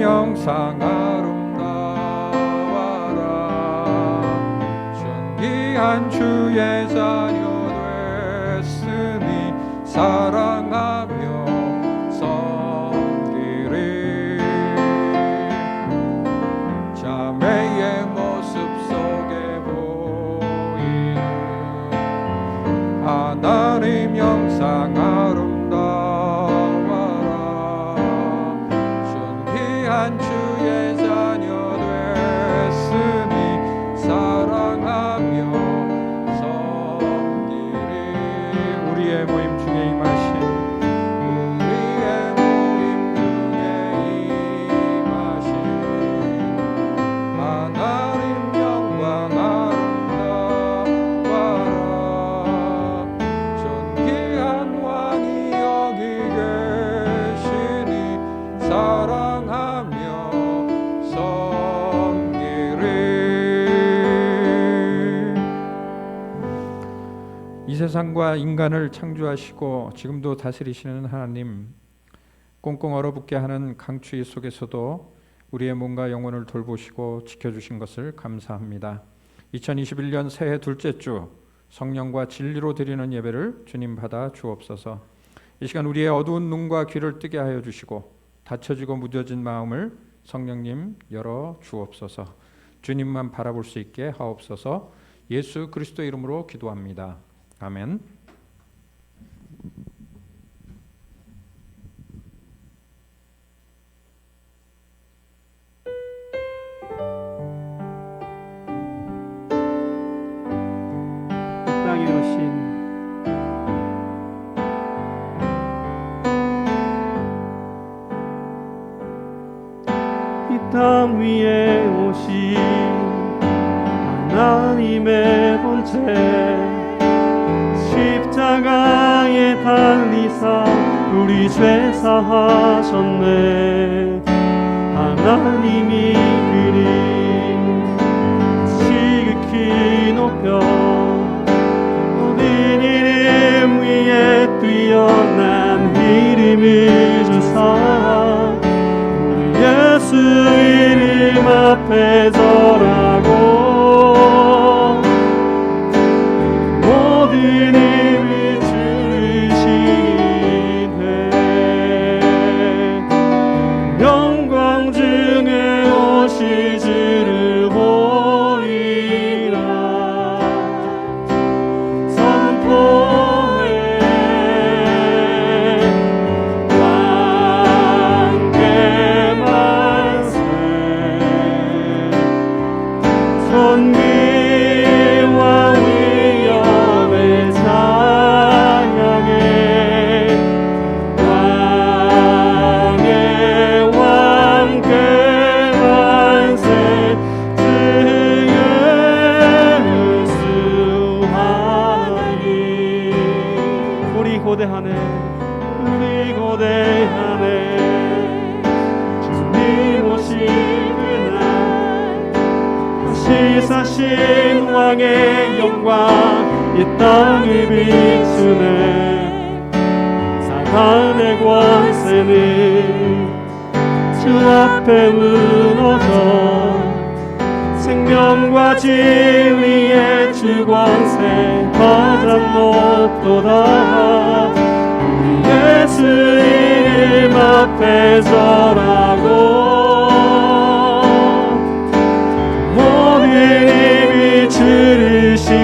영상 아름다워라. 존귀한 주의 자녀 됐으니 사랑하며 섬기리. 자매의 모습 속에 보이는 하나님 영상 아름다워라. 존귀한 주의 자녀 됐으니 사랑하며 섬기리. 우리의 모임 중에 임하신 하나님 영광 아름다워라. 존귀한 왕이 여기 계시니 사랑하며 섬기리. 이 세상과 인간을 창조하시고 지금도 다스리시는 하나님, 꽁꽁 얼어붙게 하는 강추위 속에서도 우리의 몸과 영혼을 돌보시고 지켜주신 것을 감사합니다. 2021년 새해 둘째 주 성령과 진리로 드리는 예배를 주님 받아 주옵소서. 이 시간 우리의 어두운 눈과 귀를 뜨게 하여 주시고 닫혀지고 무뎌진 마음을 성령님 열어 주옵소서. 주님만 바라볼 수 있게 하옵소서. 예수 그리스도 이름으로 기도합니다. 아멘. 땅에 오신 이 땅 위에 오신 하나님의 본체, 십자가에 달리사 우리 죄 사하셨네. 하나님이 그리 지극히 높여 모든 이름 위에 뛰어난 이름을 주사 우리 예수 이름 앞에 절하고 모든 힘을 주시네. 영광 중에 오실 주를 보리라. 선포해 왕께 만세. 존귀와 위엄을 찬양해. 왕의 왕께 만세. 주 예수 하나님. 우리 고대하네. 우리 고대하네. 주님 오신 그날 다시 사신 왕의 영광 이 땅을 비추네. 사단의 권세는 주 앞에 무너져 생명과 진리의 주 권세 가장 높도다. 우리 예수 이름 앞에 절하고 모든 힘이 주르시네.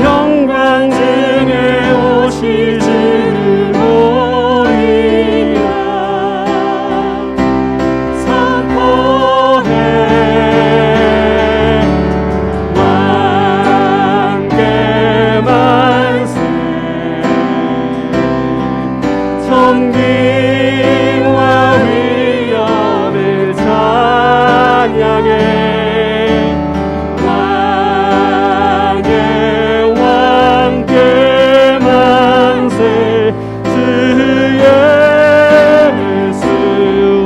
영광 중에 오실 주를 보리라. 선포해 왕께 만세. 존귀와 위엄을 찬양해. 왕의 왕께 만세. 주 예수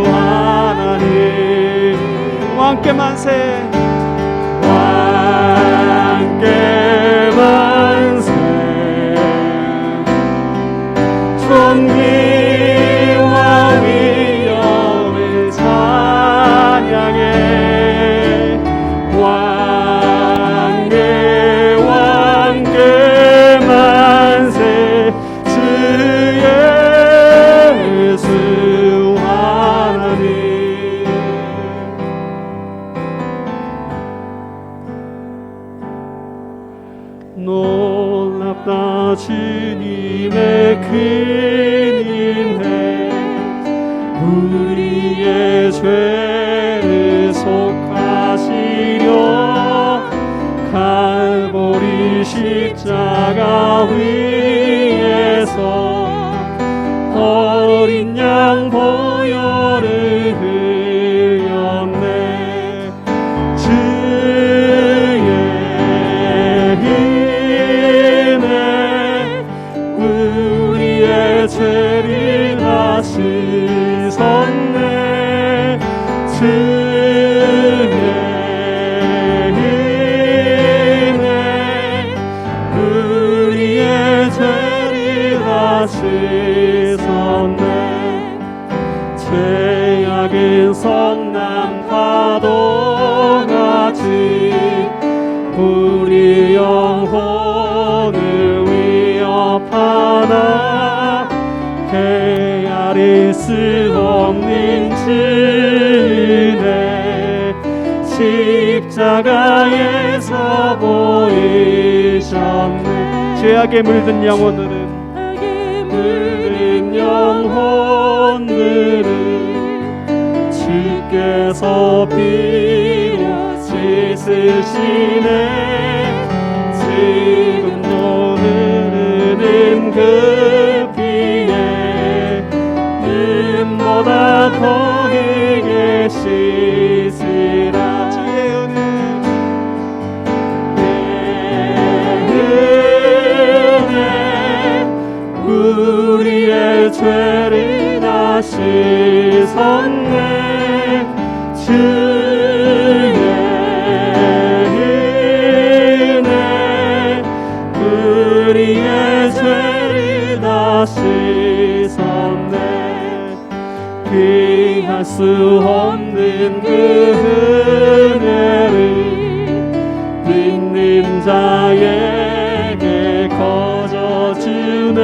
하나님. 왕께 만세. 왕께 만세. 존귀 어린 양 보혈을 흘렸네. 주의 은혜 우리의 죄를 다 씻었네. 주의 은혜 우리의 죄를 다 씻었네. 죄악은 성난 파도같이 우리 영혼을 위협하나 헤아릴 수 없는 은혜 십자가에서 보이셨네. 죄악에 물든 영혼들은 주께서 피로 씻으시네. 지금도 흐르는 그 피에 눈보다 더하게 씻으라. 주의 은혜 우리의 죄를 다 씻었네. 주의 은혜 우리의 죄를 다 씻었네. 피할 수 없는 그 은혜를 믿는 자에게 거저주네.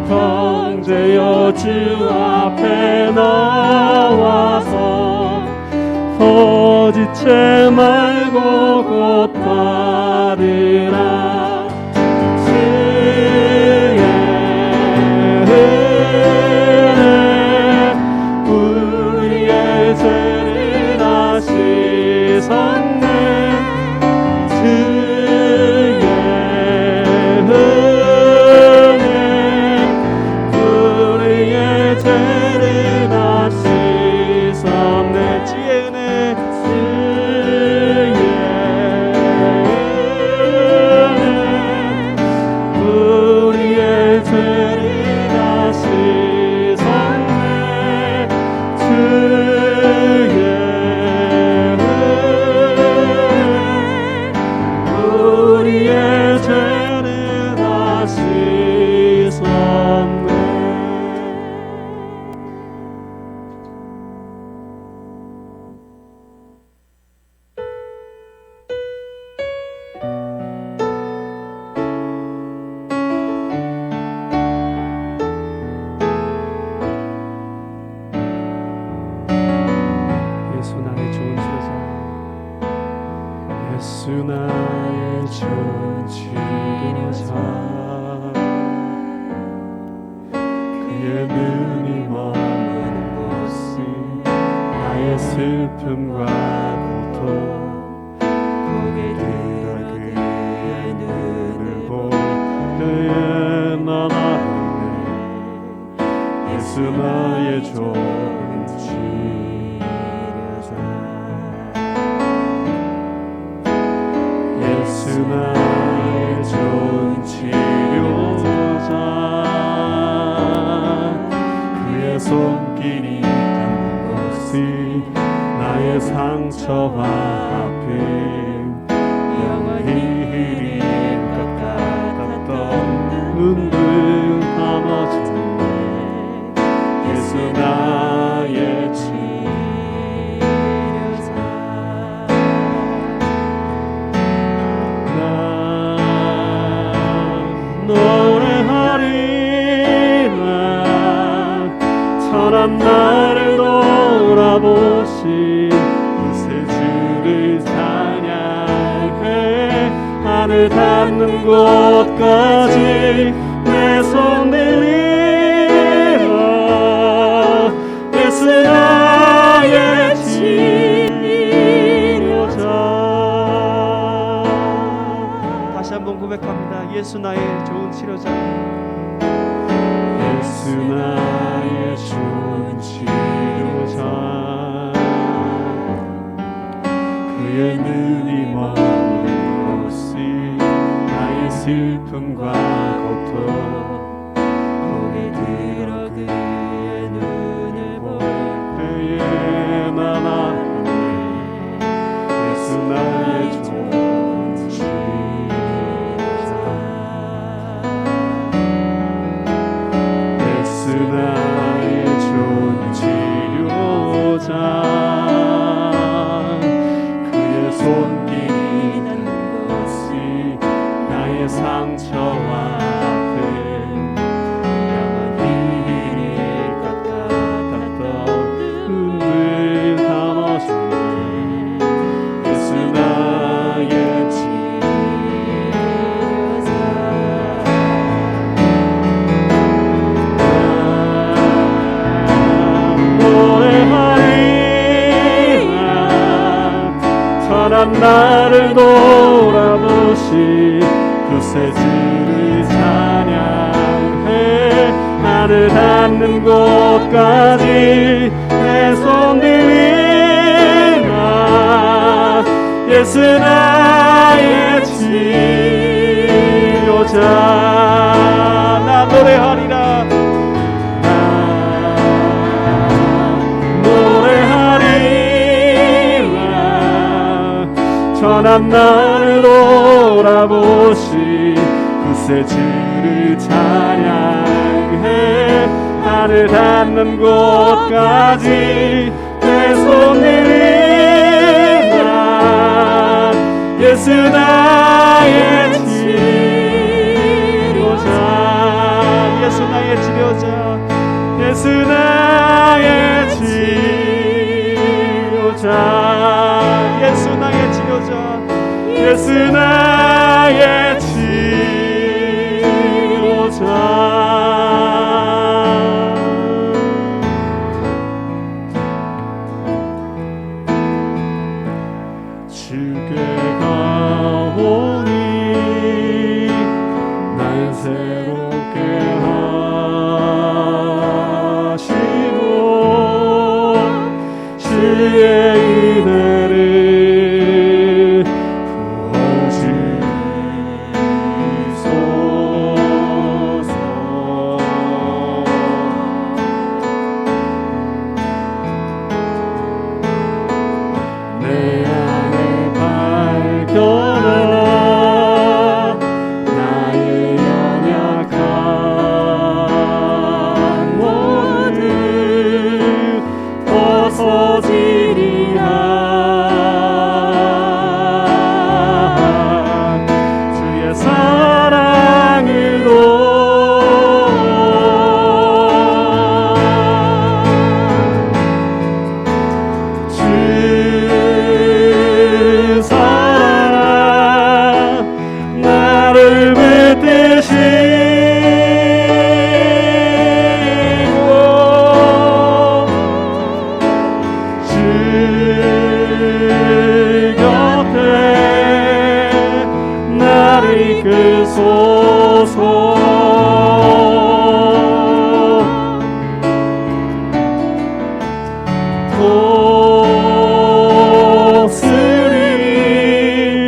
형제여 주 앞에 나와서 거짓지 말고 곧 받으라. 주의 은혜 우리의 죄를 다 씻었네. 주의 은혜 우리의 죄를 다 씻었네. 주의 은혜 우리의 죄를 다 씻었네. 주의 은혜 우리의 죄를 다 씻었네. 예수 나의 좋은 치료자, 예수 나의 좋은 치료자, 그의 눈이 머무는 곳은 나의 슬픔과 고통, 고개 들어 그의 눈을 볼 그의 나라네. 예수 나의 좋은 치료자, 예수 나의 좋은 치료자, 그의 손길이 닿는 곳이 나의 상처와 아픔, 영원히 흐린 것 같았던 눈물 감아주네. 예수 나의 치료자, 난 노래하리라. 선한 나를 돌아보신 그새 주를 찬양해. 하늘 닿는 곳까지 내 손 들리라. 예수 나의 치료자. 다시 한번 고백합니다. 예수 나의 좋은 치료자, 예수 나의 천한 나를 돌아보시 구세주를 찬양해 하늘 닿는 곳까지 내 손 들이나 예수 나의 치료자 나 노래하리라 나 노래하리라 천한 나를 돌아보시 구세주를 찬양해 하늘 닿는 곳까지 내 손 내리라 예수 나의 치료자 예수 나의 치료자 예수 나의 치료자 예수 나의 치료자 예수 나의 치료자 주께 가오니 날 새롭게 하시고 주의 은혜를 부어주소서 내 안에 밝혀라 나의 연약한 모든 벗어지리라 주의 사랑으로 주 사랑 나를 붙드시고 주 곁에 나를 이끌소서 독수리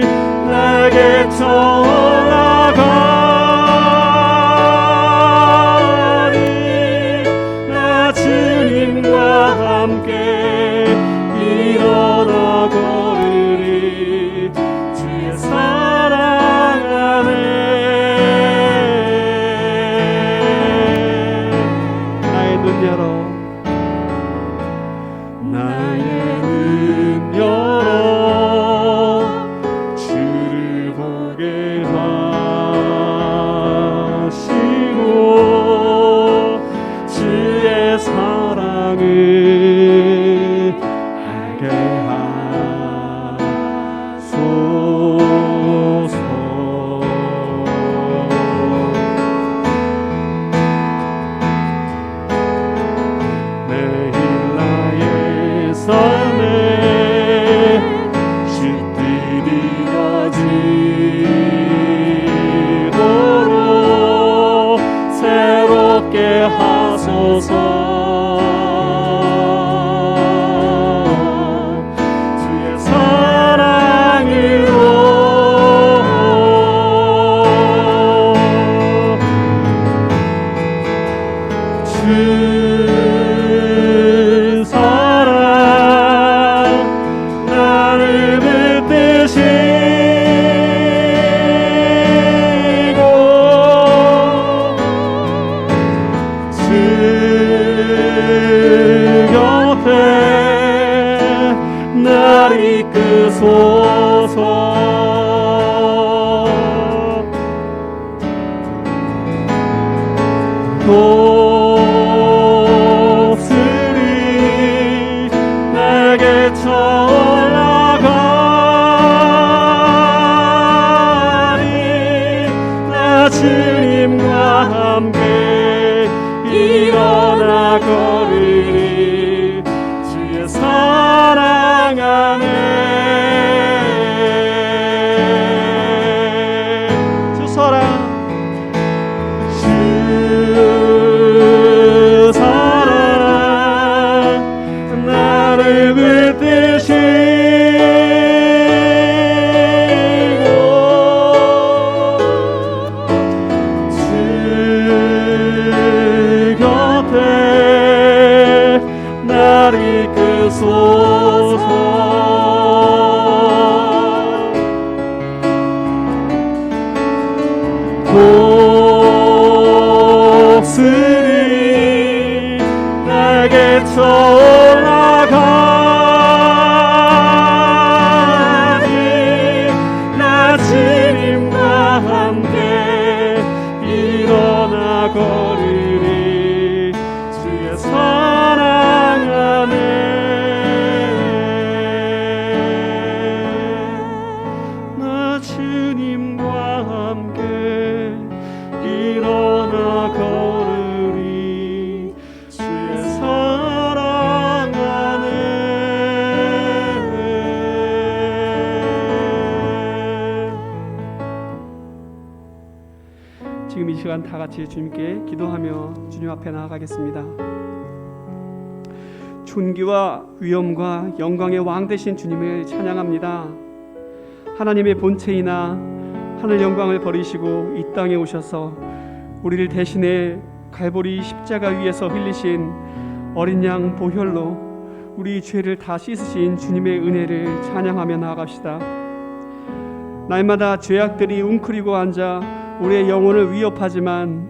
나게 올라가리 나 주님과 함께 일어나 걸으리 주의 사랑 안에 나의 눈 열어 나의 눈 열어 주를 보게 하시고 주의 사랑을 알게 하소서 매일 나의 삶에 쉴들이 가지도록 새롭게 하소서 주의 사랑으로 주 사랑 나를 붙드시고 주 곁에 나를 이끌소서 독수리 나게 올라가리 나 주님과 함께 일어나 걸으리 주의 사랑 안에 복스리 내게 올라가니 나 주님과 함께 일어나 걸으리 주의 사랑 안에 나 주님과 함께 일어나 걸으리 주의 사랑 안에. 지금 이 시간 다 같이 주님께 기도하며 주님 앞에 나아가겠습니다. 존귀와 위엄과 영광의 왕 되신 주님을 찬양합니다. 하나님의 본체이나 하늘 영광을 버리시고 이 땅에 오셔서 우리를 대신해 갈보리 십자가 위에서 흘리신 어린 양 보혈로 우리 죄를 다 씻으신 주님의 은혜를 찬양하며 나아갑시다. 날마다 죄악들이 웅크리고 앉아 우리의 영혼을 위협하지만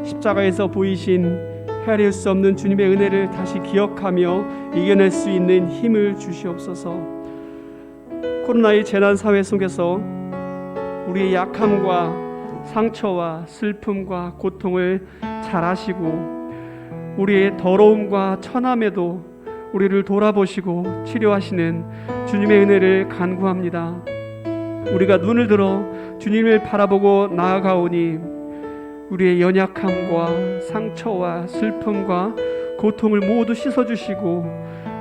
십자가에서 보이신 헤아릴 수 없는 주님의 은혜를 다시 기억하며 이겨낼 수 있는 힘을 주시옵소서. 코로나의 재난 사회 속에서 우리의 약함과 상처와 슬픔과 고통을 잘 아시고 우리의 더러움과 천함에도 우리를 돌아보시고 치료하시는 주님의 은혜를 간구합니다. 우리가 눈을 들어 주님을 바라보고 나아가오니 우리의 연약함과 상처와 슬픔과 고통을 모두 씻어주시고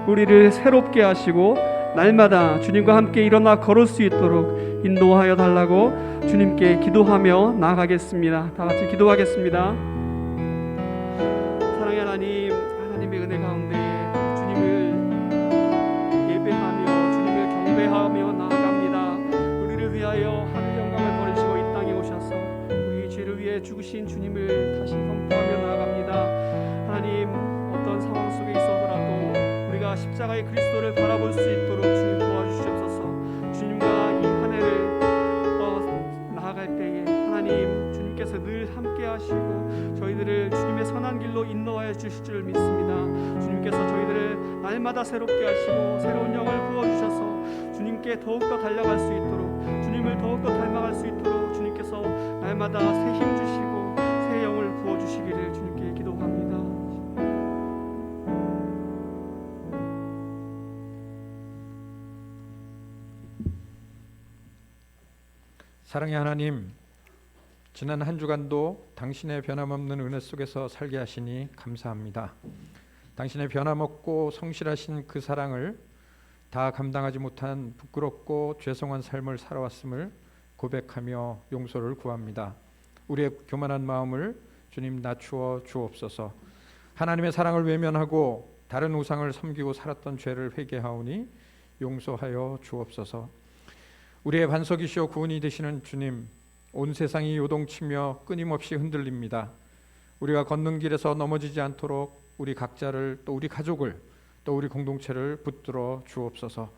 우리를 새롭게 하시고 날마다 주님과 함께 일어나 걸을 수 있도록 인도하여 달라고 주님께 기도하며 나아가겠습니다. 다 같이 기도하겠습니다. 사랑의 하나님, 하나님의 은혜 가운데 주님을 예배하며 주님을 경배하며 나아갑니다. 우리를 위하여 하늘 영광을 버리시고 이 땅에 오셔서 우리 죄를 위해 죽으신 주님을 다시 선포하며 나아갑니다. 하나님, 어떤 상황 속에 있어서라도 우리가 십자가의 그리스도를 바라볼 수 있도록 주님 도와주시옵소서. 주님과 이 한 해를 나아갈 때에 하나님 주님께서 늘 함께 하시고 저희들을 주님의 선한 길로 인도하여 주실 줄 믿습니다. 주님께서 저희들을 날마다 새롭게 하시고 새로운 영을 부어주셔서 주님께 더욱더 달려갈 수 있도록 주님을 더욱더 닮아갈 수 있도록 주님께서 날마다 새 힘 주시고 새 영을 부어주시기를 주님께 기도합니다. 사랑의 하나님, 지난 한 주간도 당신의 변함없는 은혜 속에서 살게 하시니 감사합니다. 당신의 변함없고 성실하신 그 사랑을 다 감당하지 못한 부끄럽고 죄송한 삶을 살아왔음을 고백하며 용서를 구합니다. 우리의 교만한 마음을 주님 낮추어 주옵소서. 하나님의 사랑을 외면하고 다른 우상을 섬기고 살았던 죄를 회개하오니 용서하여 주옵소서. 우리의 반석이시오 구원이 되시는 주님, 온 세상이 요동치며 끊임없이 흔들립니다. 우리가 걷는 길에서 넘어지지 않도록 우리 각자를 또 우리 가족을 또 우리 공동체를 붙들어 주옵소서.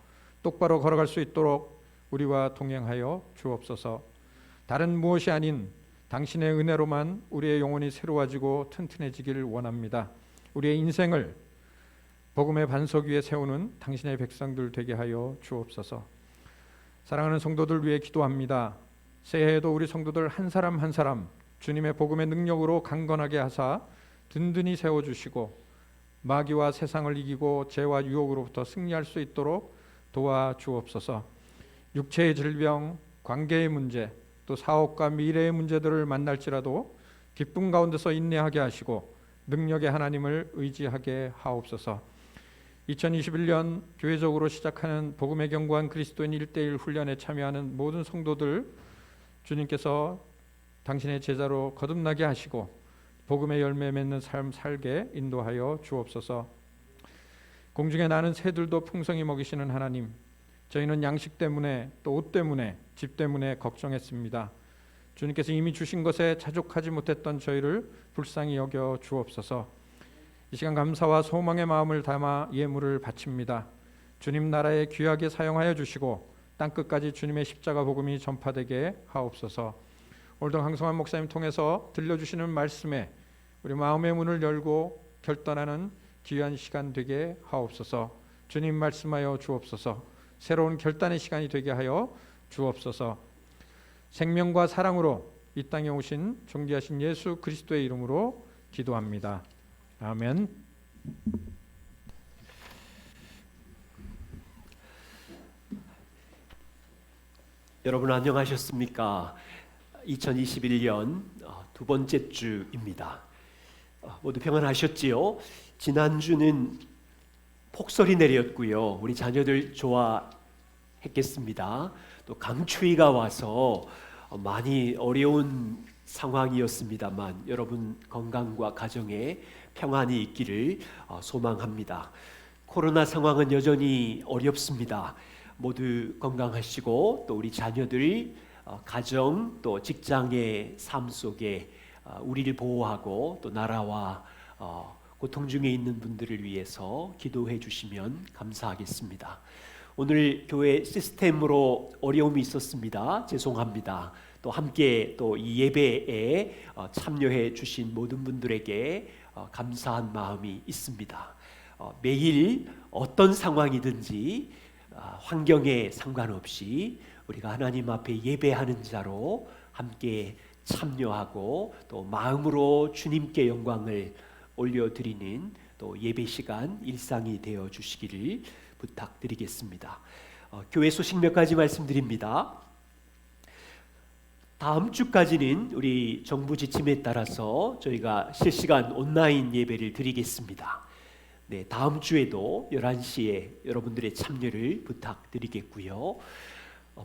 똑바로 걸어갈 수 있도록 우리와 동행하여 주옵소서. 다른 무엇이 아닌 당신의 은혜로만 우리의 영혼이 새로워지고 튼튼해지기를 원합니다. 우리의 인생을 복음의 반석 위에 세우는 당신의 백성들 되게 하여 주옵소서. 사랑하는 성도들 위해 기도합니다. 새해에도 우리 성도들 한 사람 한 사람 주님의 복음의 능력으로 강건하게 하사 든든히 세워주시고 마귀와 세상을 이기고 죄와 유혹으로부터 승리할 수 있도록 도와주옵소서. 육체의 질병, 관계의 문제, 또 사업과 미래의 문제들을 만날지라도 기쁨 가운데서 인내하게 하시고 능력의 하나님을 의지하게 하옵소서. 2021년 교회적으로 시작하는 복음의 경고한 그리스도인 1:1 훈련에 참여하는 모든 성도들 주님께서 당신의 제자로 거듭나게 하시고 복음의 열매 맺는 삶 살게 인도하여 주옵소서. 공중에 나는 새들도 풍성히 먹이시는 하나님, 저희는 양식 때문에 또 옷 때문에 집 때문에 걱정했습니다. 주님께서 이미 주신 것에 자족하지 못했던 저희를 불쌍히 여겨 주옵소서. 이 시간 감사와 소망의 마음을 담아 예물을 바칩니다. 주님 나라에 귀하게 사용하여 주시고 땅끝까지 주님의 십자가 복음이 전파되게 하옵소서. 오늘도 강성환 목사님 통해서 들려주시는 말씀에 우리 마음의 문을 열고 결단하는 귀한 시간 되게 하옵소서. 주님 말씀하여 주옵소서. 새로운 결단의 시간이 되게 하여 주옵소서. 생명과 사랑으로 이 땅에 오신 존귀하신 예수 그리스도의 이름으로 기도합니다. 아멘. 여러분 안녕하셨습니까? 2021년 두 번째 주입니다. 모두 평안하셨지요? 지난주는 폭설이 내렸고요. 우리 자녀들 좋아했겠습니다. 또 강추위가 와서 많이 어려운 상황이었습니다만 여러분 건강과 가정에 평안이 있기를 소망합니다. 코로나 상황은 여전히 어렵습니다. 모두 건강하시고 또 우리 자녀들 가정 또 직장의 삶 속에 우리를 보호하고 또 나라와 고통 중에 있는 분들을 위해서 기도해 주시면 감사하겠습니다. 오늘 교회 시스템으로 어려움이 있었습니다. 죄송합니다. 또 함께 또 이 예배에 참여해 주신 모든 분들에게 감사한 마음이 있습니다. 매일 어떤 상황이든지 환경에 상관없이 우리가 하나님 앞에 예배하는 자로 함께 참여하고 또 마음으로 주님께 영광을 올려드리는 또 예배 시간 일상이 되어 주시기를 부탁드리겠습니다. 교회 소식 몇 가지 말씀드립니다. 다음 주까지는 우리 정부 지침에 따라서 저희가 실시간 온라인 예배를 드리겠습니다. 네, 다음 주에도 11시에 여러분들의 참여를 부탁드리겠고요.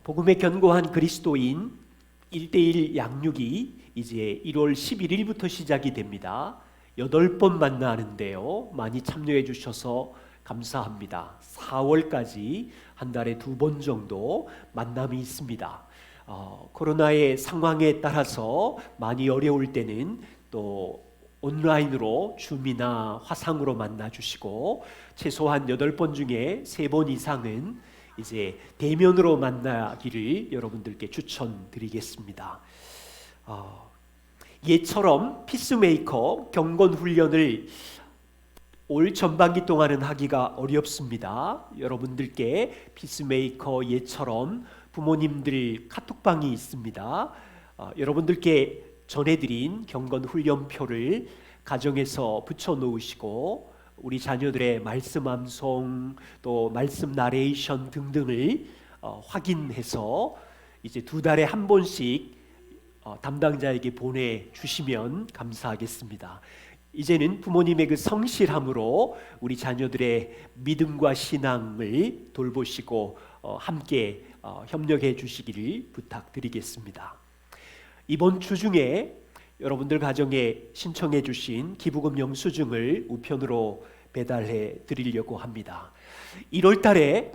복음에 견고한 그리스도인 1:1 양육이 이제 1월 11일부터 시작이 됩니다. 8번 만나는데요. 많이 참여해 주셔서 감사합니다. 4월까지 한 달에 2번 정도 만남이 있습니다. 코로나의 상황에 따라서 많이 어려울 때는 또 온라인으로 줌이나 화상으로 만나주시고 최소한 8번 중에 3번 이상은 이제 대면으로 만나기를 여러분들께 추천드리겠습니다. 예처럼 피스메이커 경건 훈련을 올 전반기 동안은 하기가 어렵습니다. 여러분들께 피스메이커 예처럼 부모님들 카톡방이 있습니다. 여러분들께 전해드린 경건 훈련표를 가정에서 붙여놓으시고 우리 자녀들의 말씀 암송 또 말씀 나레이션 등등을 확인해서 이제 2달에 한 번씩 담당자에게 보내주시면 감사하겠습니다. 이제는 부모님의 그 성실함으로 우리 자녀들의 믿음과 신앙을 돌보시고 함께 협력해 주시기를 부탁드리겠습니다. 이번 주 중에 여러분들 가정에 신청해 주신 기부금 영수증을 우편으로 배달해 드리려고 합니다. 1월 달에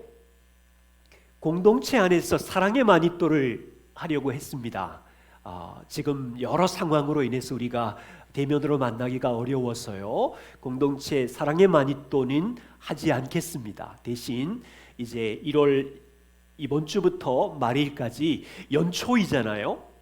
공동체 안에서 사랑의 마니또를 하려고 했습니다. 지금 여러 상황으로 인해서 우리가 대면으로 만나기가 어려워서요. 공동체 사랑의 마니또는 하지 않겠습니다. 대신 이제 1월 이번 주부터 말일까지 연초이잖아요.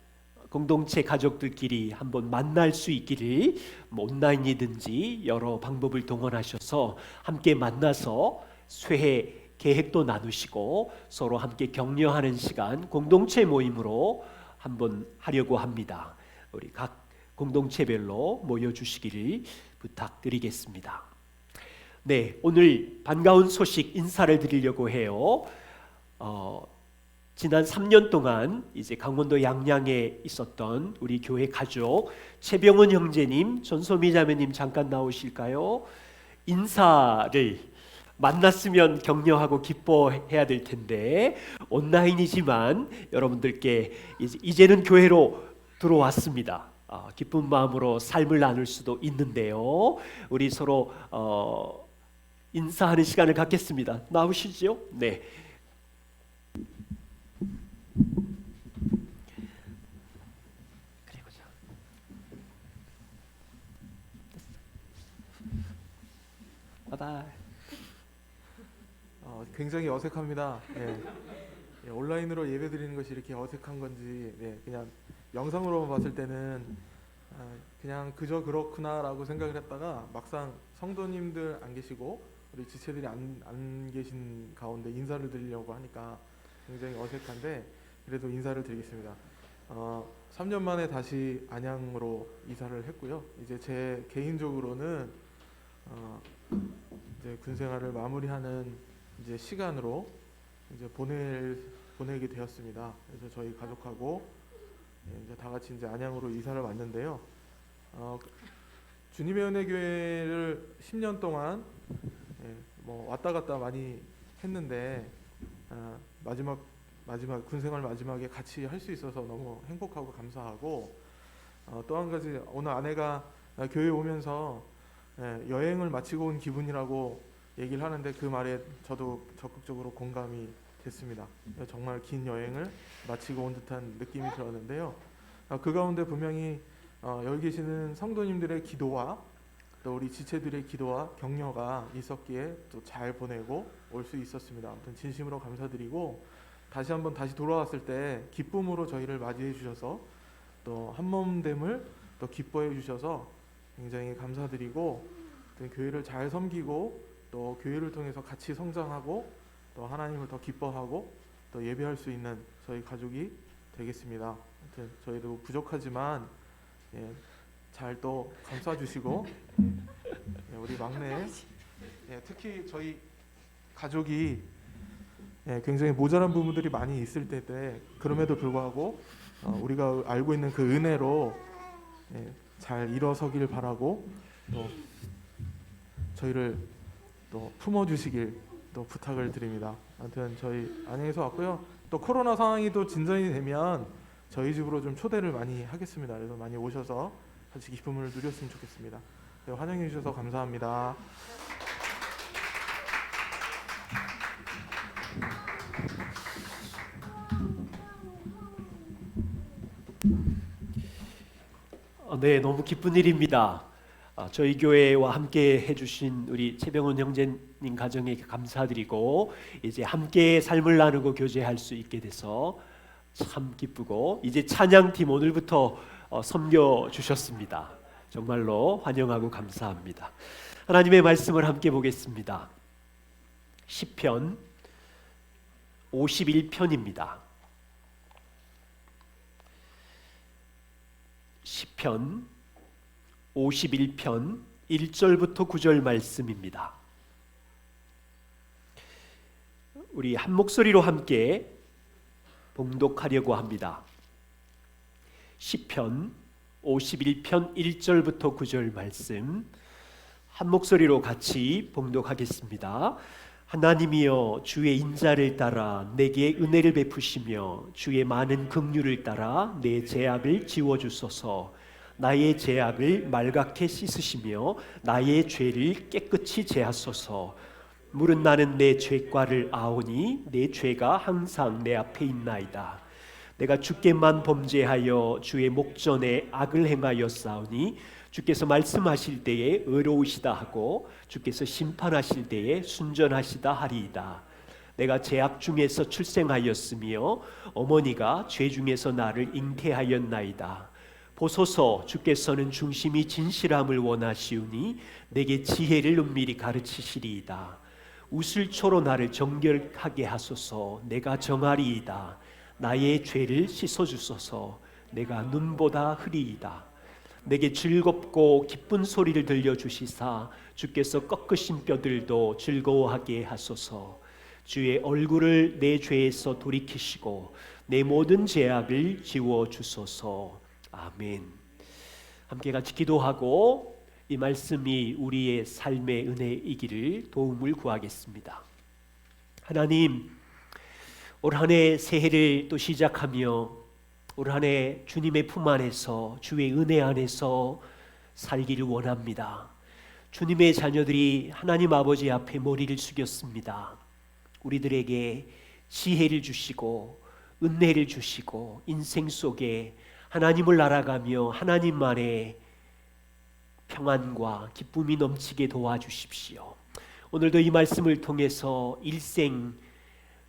공동체 가족들끼리 한번 만날 수 있기를 온라인이든지 여러 방법을 동원하셔서 함께 만나서 새해 계획도 나누시고 서로 함께 격려하는 시간 공동체 모임으로 한번 하려고 합니다. 우리 각 공동체별로 모여주시기를 부탁드리겠습니다. 네, 오늘 반가운 소식 인사를 드리려고 해요. 지난 3년 동안 이제 강원도 양양에 있었던 우리 교회 가족 최병원 형제님, 전소미 자매님 잠깐 나오실까요? 인사를 만났으면 격려하고 기뻐해야 될 텐데 온라인이지만 여러분들께 이제는 교회로 들어왔습니다. 기쁜 마음으로 삶을 나눌 수도 있는데요. 우리 서로 인사하는 시간을 갖겠습니다. 나오시죠? 네. 바이바이. 굉장히 어색합니다. 온라인으로 예배드리는 것이 이렇게 어색한 건지 그냥 영상으로 봤을 때는 그냥 그저 그렇구나라고 생각을 했다가 막상 성도님들 안 계시고 우리 지체들이 안 계신 가운데 인사를 드리려고 하니까 굉장히 어색한데 그래도 인사를 드리겠습니다. 3년 만에 다시 안양으로 이사를 했고요. 이제 제 개인적으로는 이제 군 생활을 마무리하는 이제 시간으로 이제 보내게 되었습니다. 그래서 저희 가족하고 이제 다 같이 이제 안양으로 이사를 왔는데요. 주님의 은혜 교회를 10년 동안 뭐 왔다 갔다 많이 했는데 마지막 군 생활 마지막에 같이 할 수 있어서 너무 행복하고 감사하고 또 한 가지 오늘 아내가 교회 오면서 여행을 마치고 온 기분이라고 얘기를 하는데 그 말에 저도 적극적으로 공감이 됐습니다. 정말 긴 여행을 마치고 온 듯한 느낌이 들었는데요. 그 가운데 분명히 여기 계시는 성도님들의 기도와 또 우리 지체들의 기도와 격려가 있었기에 또 잘 보내고 올 수 있었습니다. 아무튼 진심으로 감사드리고 다시 돌아왔을 때 기쁨으로 저희를 맞이해 주셔서 또 한몸됨을 또 기뻐해 주셔서 굉장히 감사드리고 교회를 잘 섬기고 또 교회를 통해서 같이 성장하고 또 하나님을 더 기뻐하고 또 예배할 수 있는 저희 가족이 되겠습니다. 아무튼 저희도 부족하지만 잘 또 감싸주시고 우리 막내 특히 저희 가족이 굉장히 모자란 부분들이 많이 있을 때인데 그럼에도 불구하고 우리가 알고 있는 그 은혜로 잘 일어서길 바라고 또 저희를 또 품어주시길 또 부탁을 드립니다. 아무튼 저희 안양에서 왔고요. 또 코로나 상황이 또 진전이 되면 저희 집으로 좀 초대를 많이 하겠습니다. 그래서 많이 오셔서 같이 기쁨을 누렸으면 좋겠습니다. 환영해 주셔서 감사합니다. 네, 너무 기쁜 일입니다. 저희 교회와 함께 해주신 우리 최병훈 형제님 가정에게 감사드리고 이제 함께 삶을 나누고 교제할 수 있게 돼서 참 기쁘고 이제 찬양팀 오늘부터 섬겨 주셨습니다. 정말로 환영하고 감사합니다. 하나님의 말씀을 함께 보겠습니다. 시편 51편입니다. 시편 51편 1절부터 9절 말씀입니다. 우리 한 목소리로 함께 봉독하려고 합니다. 시편 51편 1절부터 9절 말씀 한 목소리로 같이 봉독하겠습니다. 하나님이여 주의 인자를 따라 내게 은혜를 베푸시며 주의 많은 긍휼을 따라 내 죄악을 지워주소서. 나의 죄악을 말갛게 씻으시며 나의 죄를 깨끗이 제하소서. 물은 나는 내 죄과를 아오니 내 죄가 항상 내 앞에 있나이다. 내가 주께만 범죄하여 주의 목전에 악을 행하였사오니 주께서 말씀하실 때에 의로우시다 하고 주께서 심판하실 때에 순전하시다 하리이다. 내가 죄악 중에서 출생하였으며 어머니가 죄 중에서 나를 잉태하였나이다. 보소서 주께서는 중심이 진실함을 원하시오니 내게 지혜를 은밀히 가르치시리이다. 우슬초로 나를 정결하게 하소서. 내가 정하리이다. 나의 죄를 씻어주소서. 내가 눈보다 흐리이다. 내게 즐겁고 기쁜 소리를 들려주시사 주께서 꺾으신 뼈들도 즐거워하게 하소서. 주의 얼굴을 내 죄에서 돌이키시고 내 모든 죄악을 지워주소서. 아멘. 함께 같이 기도하고 이 말씀이 우리의 삶의 은혜이기를 도움을 구하겠습니다. 하나님, 올 한 해 새해를 또 시작하며 올 한 해 주님의 품 안에서 주의 은혜 안에서 살기를 원합니다. 주님의 자녀들이 하나님 아버지 앞에 머리를 숙였습니다. 우리들에게 지혜를 주시고 은혜를 주시고 인생 속에 하나님을 알아가며 하나님만의 평안과 기쁨이 넘치게 도와주십시오. 오늘도 이 말씀을 통해서 일생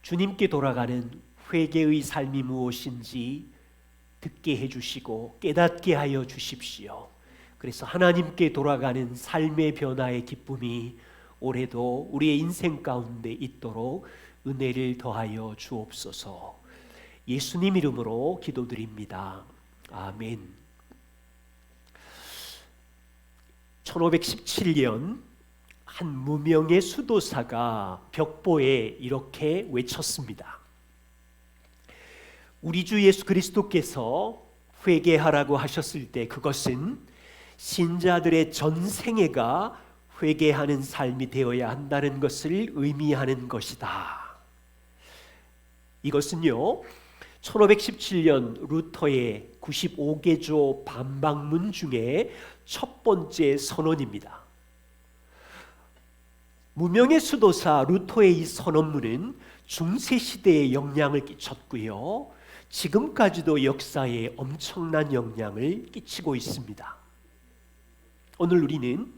주님께 돌아가는 회개의 삶이 무엇인지 듣게 해주시고 깨닫게 하여 주십시오. 그래서 하나님께 돌아가는 삶의 변화의 기쁨이 올해도 우리의 인생 가운데 있도록 은혜를 더하여 주옵소서. 예수님 이름으로 기도드립니다. 아멘. 1517년 한 무명의 수도사가 벽보에 이렇게 외쳤습니다. 우리 주 예수 그리스도께서 회개하라고 하셨을 때 그것은 신자들의 전생애가 회개하는 삶이 되어야 한다는 것을 의미하는 것이다. 이것은요 1517년 루터의 95개조 반박문 중에 첫 번째 선언입니다. 무명의 수도사 루터의 이 선언문은 중세시대에 영향을 끼쳤고요, 지금까지도 역사에 엄청난 영향을 끼치고 있습니다. 오늘 우리는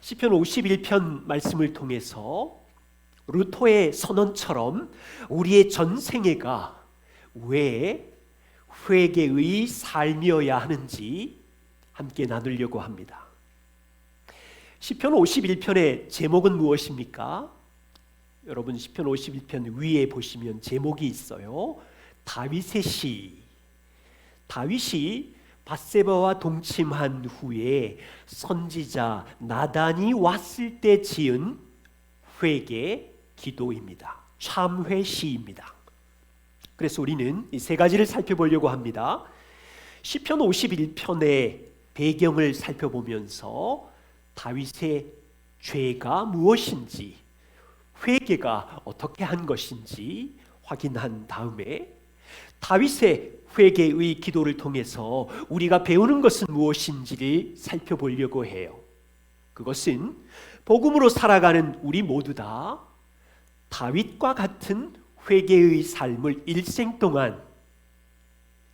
시편 51편 말씀을 통해서 루터의 선언처럼 우리의 전생애가 왜 회개의 삶이어야 하는지 함께 나누려고 합니다. 시편 51편의 제목은 무엇입니까? 여러분 시편 51편 위에 보시면 제목이 있어요. 다윗의 시. 다윗이 밧세바와 동침한 후에 선지자 나단이 왔을 때 지은 회개 기도입니다. 참회 시입니다. 그래서 우리는 이 세 가지를 살펴보려고 합니다. 시편 51편의 배경을 살펴보면서 다윗의 죄가 무엇인지, 회개가 어떻게 한 것인지 확인한 다음에 다윗의 회개의 기도를 통해서 우리가 배우는 것은 무엇인지를 살펴보려고 해요. 그것은 복음으로 살아가는 우리 모두 다 다윗과 같은 회개의 삶을 일생 동안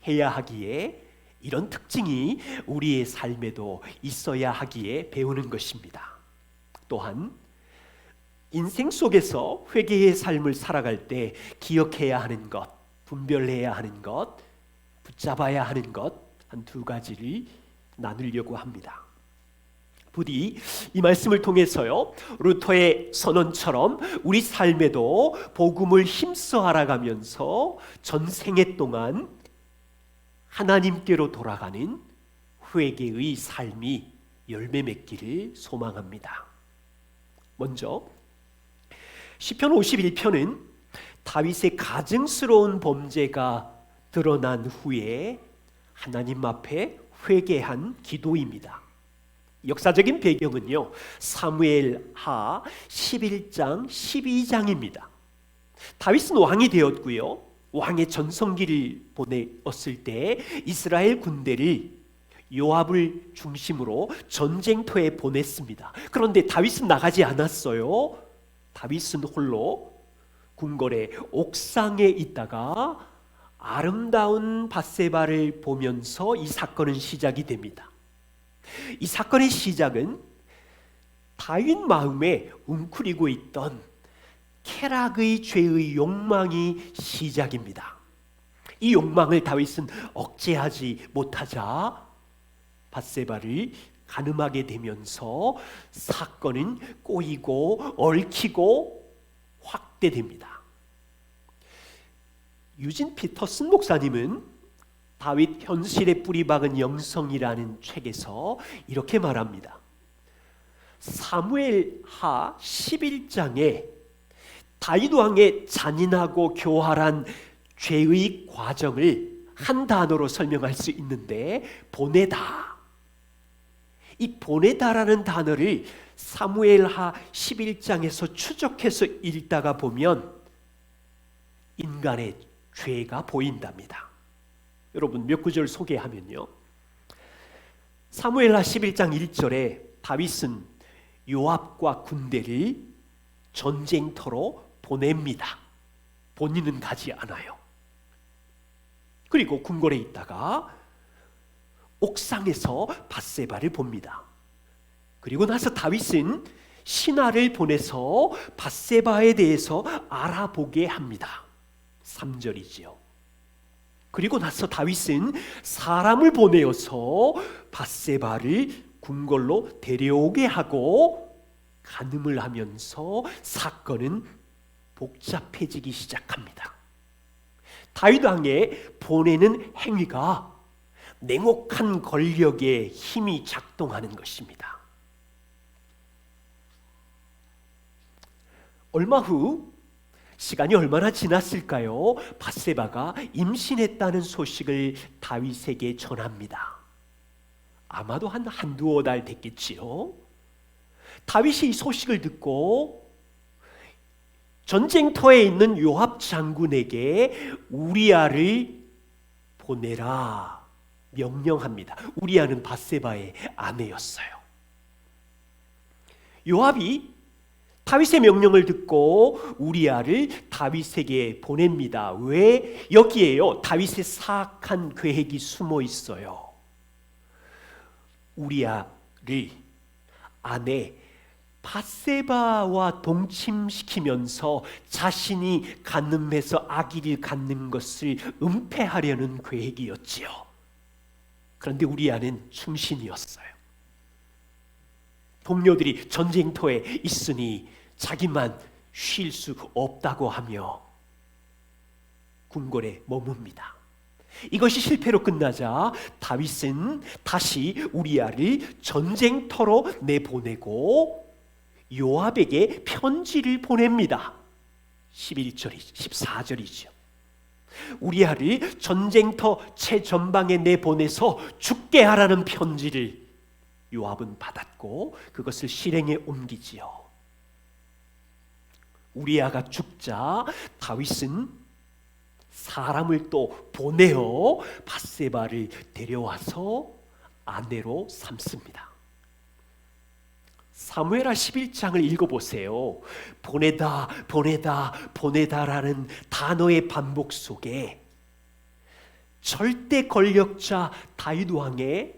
해야 하기에, 이런 특징이 우리의 삶에도 있어야 하기에 배우는 것입니다. 또한 인생 속에서 회개의 삶을 살아갈 때 기억해야 하는 것, 분별해야 하는 것, 붙잡아야 하는 것, 한 두 가지를 나누려고 합니다. 부디 이 말씀을 통해서요, 루터의 선언처럼 우리 삶에도 복음을 힘써 알아가면서 전생애 동안 하나님께로 돌아가는 회개의 삶이 열매 맺기를 소망합니다. 먼저 시편 51편은 다윗의 가증스러운 범죄가 드러난 후에 하나님 앞에 회개한 기도입니다. 역사적인 배경은요 사무엘하 11장 12장입니다. 다윗은 왕이 되었고요, 왕의 전성기를 보내었을 때 이스라엘 군대를 요압을 중심으로 전쟁터에 보냈습니다. 그런데 다윗은 나가지 않았어요. 다윗은 홀로 궁궐의 옥상에 있다가 아름다운 밧세바를 보면서 이 사건은 시작이 됩니다. 이 사건의 시작은 다윗 마음에 웅크리고 있던 쾌락의 죄의 욕망이 시작입니다. 이 욕망을 다윗은 억제하지 못하자 밧세바를 간음하게 되면서 사건은 꼬이고 얽히고 확대됩니다. 유진 피터슨 목사님은 다윗 현실에 뿌리박은 영성이라는 책에서 이렇게 말합니다. 사무엘하 11장에 다윗 왕의 잔인하고 교활한 죄의 과정을 한 단어로 설명할 수 있는데 보내다. 이 보내다라는 단어를 사무엘하 11장에서 추적해서 읽다가 보면 인간의 죄가 보인답니다. 여러분 몇 구절 소개하면요, 사무엘하 11장 1절에 다윗은 요압과 군대를 전쟁터로 보냅니다. 본인은 가지 않아요. 그리고 궁궐에 있다가 옥상에서 밧세바를 봅니다. 그리고 나서 다윗은 신하를 보내서 밧세바에 대해서 알아보게 합니다. 3절이지요. 그리고 나서 다윗은 사람을 보내어서 밧세바를 궁궐로 데려오게 하고 간음을 하면서 사건은 복잡해지기 시작합니다. 다윗 왕의 보내는 행위가 냉혹한 권력의 힘이 작동하는 것입니다. 얼마 후 시간이 얼마나 지났을까요? 밧세바가 임신했다는 소식을 다윗에게 전합니다. 아마도 한두어 달 됐겠지요. 다윗이 이 소식을 듣고 전쟁터에 있는 요압 장군에게 우리아를 보내라 명령합니다. 우리아는 밧세바의 아내였어요. 요압이 다윗의 명령을 듣고 우리아를 다윗에게 보냅니다. 왜? 여기에요, 다윗의 사악한 계획이 숨어 있어요. 우리아를 아내 밧세바와 동침시키면서 자신이 간음해서 아기를 갖는 것을 은폐하려는 계획이었지요. 그런데 우리아는 충신이었어요. 동료들이 전쟁터에 있으니 자기만 쉴 수 없다고 하며 궁궐에 머뭅니다. 이것이 실패로 끝나자 다윗은 다시 우리아를 전쟁터로 내보내고 요압에게 편지를 보냅니다. 14절이죠. 우리아를 전쟁터 최전방에 내보내서 죽게 하라는 편지를 요압은 받았고 그것을 실행에 옮기지요. 우리아가 죽자 다윗은 사람을 또 보내어 밧세바를 데려와서 아내로 삼습니다. 사무엘하 11장을 읽어보세요. 보내다 보내다 보내다라는 단어의 반복 속에 절대 권력자 다윗 왕의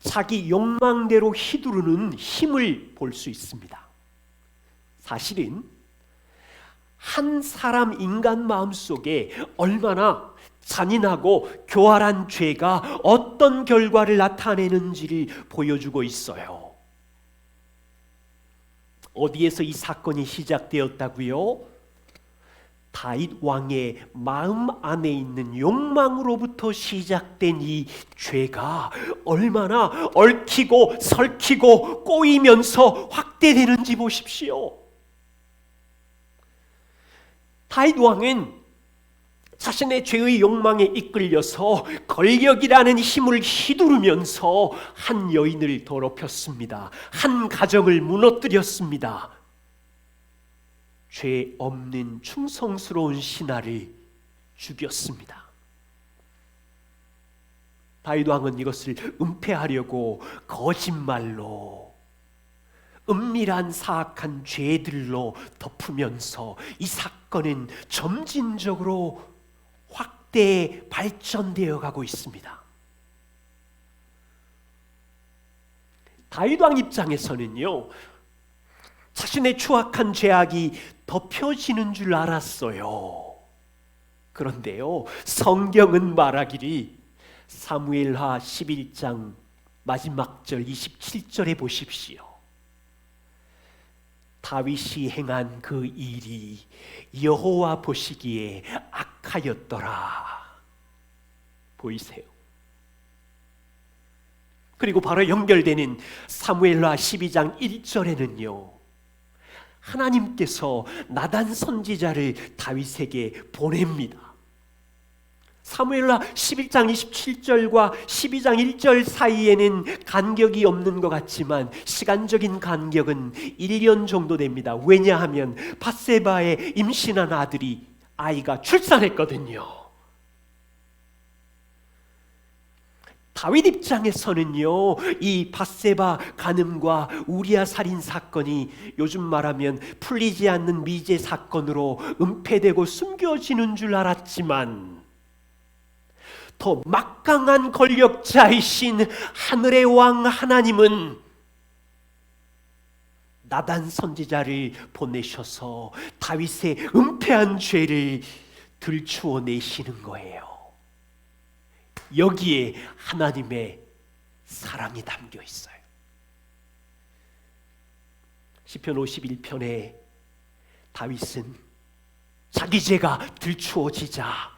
자기 욕망대로 휘두르는 힘을 볼 수 있습니다. 사실은 한 사람 인간 마음속에 얼마나 잔인하고 교활한 죄가 어떤 결과를 나타내는지를 보여주고 있어요. 어디에서 이 사건이 시작되었다고요? 다윗 왕의 마음 안에 있는 욕망으로부터 시작된 이 죄가 얼마나 얽히고 설키고 꼬이면서 확대되는지 보십시오. 다윗 왕은 자신의 죄의 욕망에 이끌려서 권력이라는 힘을 휘두르면서 한 여인을 더럽혔습니다. 한 가정을 무너뜨렸습니다. 죄 없는 충성스러운 신하를 죽였습니다. 다윗 왕은 이것을 은폐하려고 거짓말로 은밀한 사악한 죄들로 덮으면서 이 사건은 점진적으로 확대 발전되어 가고 있습니다. 다윗 왕 입장에서는요, 자신의 추악한 죄악이 덮여지는 줄 알았어요. 그런데요, 성경은 말하기를 사무엘하 11장 마지막 절 27절에 보십시오. 다윗이 행한 그 일이 여호와 보시기에 악하였더라. 보이세요? 그리고 바로 연결되는 사무엘하 12장 1절에는요, 하나님께서 나단 선지자를 다윗에게 보냅니다. 사무엘하 11장 27절과 12장 1절 사이에는 간격이 없는 것 같지만 시간적인 간격은 1년 정도 됩니다. 왜냐하면 밧세바의 임신한 아이가 출산했거든요. 다윗 입장에서는요, 이 밧세바 간음과 우리아 살인 사건이 요즘 말하면 풀리지 않는 미제 사건으로 은폐되고 숨겨지는 줄 알았지만 더 막강한 권력자이신 하늘의 왕 하나님은 나단 선지자를 보내셔서 다윗의 은폐한 죄를 들추어 내시는 거예요. 여기에 하나님의 사랑이 담겨 있어요. 시편 51편에 다윗은 자기 죄가 들추어지자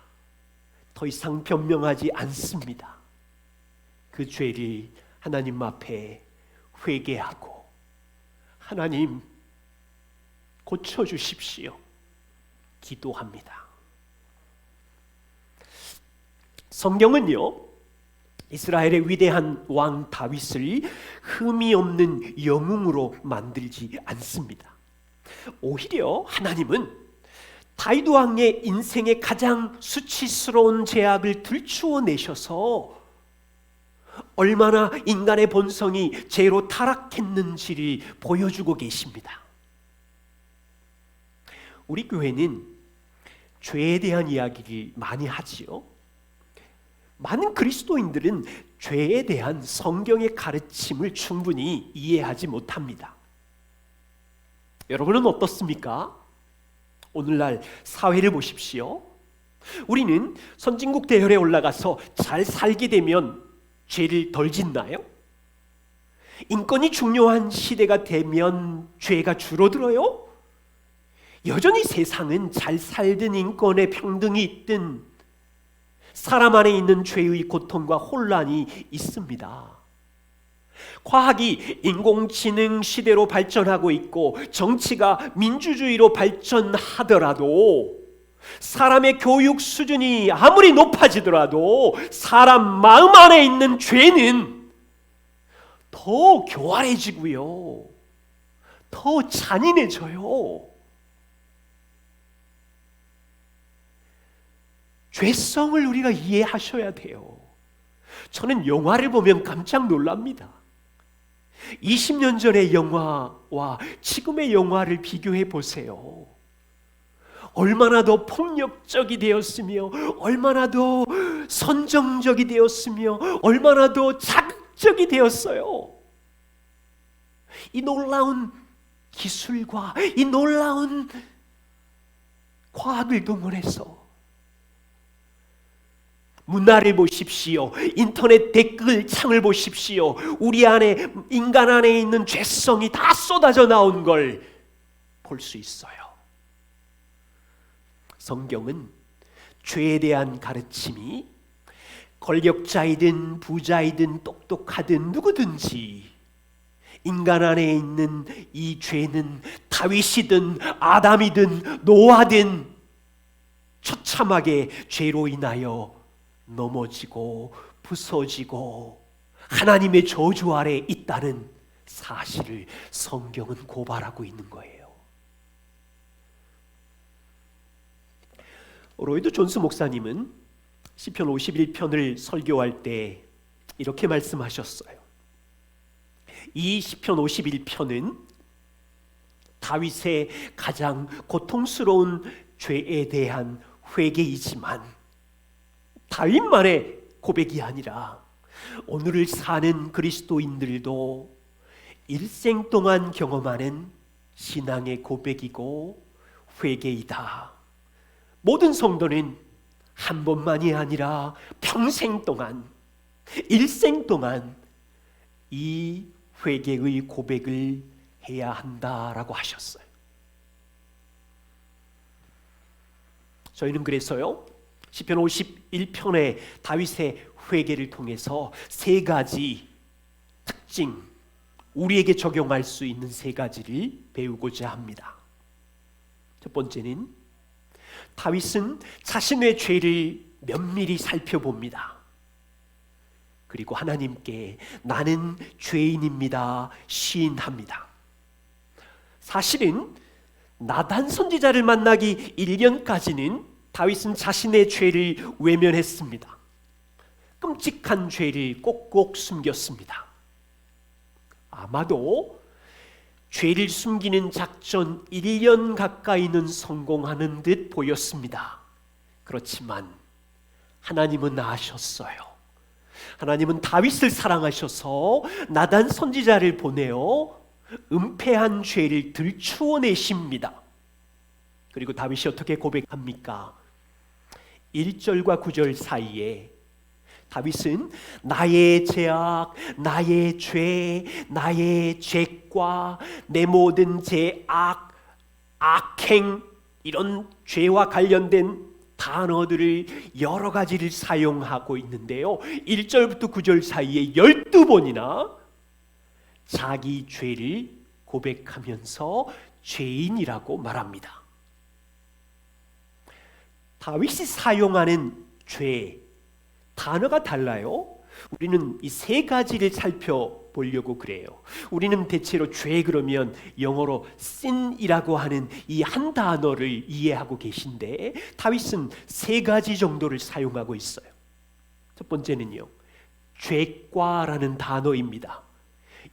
더 이상 변명하지 않습니다. 그 죄를 하나님 앞에 회개하고 하나님 고쳐주십시오 기도합니다. 성경은요, 이스라엘의 위대한 왕 다윗을 흠이 없는 영웅으로 만들지 않습니다. 오히려 하나님은 다윗 왕의 인생의 가장 수치스러운 죄악을 들추어 내셔서 얼마나 인간의 본성이 죄로 타락했는지를 보여주고 계십니다. 우리 교회는 죄에 대한 이야기를 많이 하지요. 많은 그리스도인들은 죄에 대한 성경의 가르침을 충분히 이해하지 못합니다. 여러분은 어떻습니까? 오늘날 사회를 보십시오. 우리는 선진국 대열에 올라가서 잘 살게 되면 죄를 덜 짓나요? 인권이 중요한 시대가 되면 죄가 줄어들어요? 여전히 세상은 잘 살든 인권의 평등이 있든 사람 안에 있는 죄의 고통과 혼란이 있습니다. 과학이 인공지능 시대로 발전하고 있고 정치가 민주주의로 발전하더라도 사람의 교육 수준이 아무리 높아지더라도 사람 마음 안에 있는 죄는 더 교활해지고요, 더 잔인해져요. 죄성을 우리가 이해하셔야 돼요. 저는 영화를 보면 깜짝 놀랍니다. 20년 전의 영화와 지금의 영화를 비교해 보세요. 얼마나 더 폭력적이 되었으며, 얼마나 더 선정적이 되었으며, 얼마나 더 자극적이 되었어요. 이 놀라운 기술과 이 놀라운 과학을 동원해서 문화를 보십시오. 인터넷 댓글 창을 보십시오. 우리 안에, 인간 안에 있는 죄성이 다 쏟아져 나온 걸 볼 수 있어요. 성경은 죄에 대한 가르침이 권력자이든 부자이든 똑똑하든 누구든지 인간 안에 있는 이 죄는 다윗이든 아담이든 노아든 처참하게 죄로 인하여 넘어지고 부서지고 하나님의 저주 아래 있다는 사실을 성경은 고발하고 있는 거예요. 로이드 존스 목사님은 시편 51편을 설교할 때 이렇게 말씀하셨어요. 이 시편 51편은 다윗의 가장 고통스러운 죄에 대한 회개이지만 다윗만의 고백이 아니라 오늘을 사는 그리스도인들도 일생 동안 경험하는 신앙의 고백이고 회개이다. 모든 성도는 한 번만이 아니라 평생 동안, 일생 동안 이 회개의 고백을 해야 한다라고 하셨어요. 저희는 그래서요, 시편 51편의 다윗의 회개를 통해서 세 가지 특징, 우리에게 적용할 수 있는 세 가지를 배우고자 합니다. 첫 번째는 다윗은 자신의 죄를 면밀히 살펴봅니다. 그리고 하나님께 나는 죄인입니다 시인합니다. 사실은 나단 선지자를 만나기 1년까지는 다윗은 자신의 죄를 외면했습니다. 끔찍한 죄를 꼭꼭 숨겼습니다. 아마도 죄를 숨기는 작전 1년 가까이는 성공하는 듯 보였습니다. 그렇지만 하나님은 아셨어요. 하나님은 다윗을 사랑하셔서 나단 선지자를 보내어 은폐한 죄를 들추어내십니다. 그리고 다윗이 어떻게 고백합니까? 1절과 9절 사이에 다윗은 나의 죄악, 나의 죄, 나의 죄과 내 모든 죄악, 악행, 이런 죄와 관련된 단어들을 여러 가지를 사용하고 있는데요. 1절부터 9절 사이에 12번이나 자기 죄를 고백하면서 죄인이라고 말합니다. 다윗이 사용하는 죄, 단어가 달라요. 우리는 이 세 가지를 살펴보려고 그래요. 우리는 대체로 죄 그러면 영어로 sin이라고 하는 이 한 단어를 이해하고 계신데 다윗은 세 가지 정도를 사용하고 있어요. 첫 번째는요, 죄과라는 단어입니다.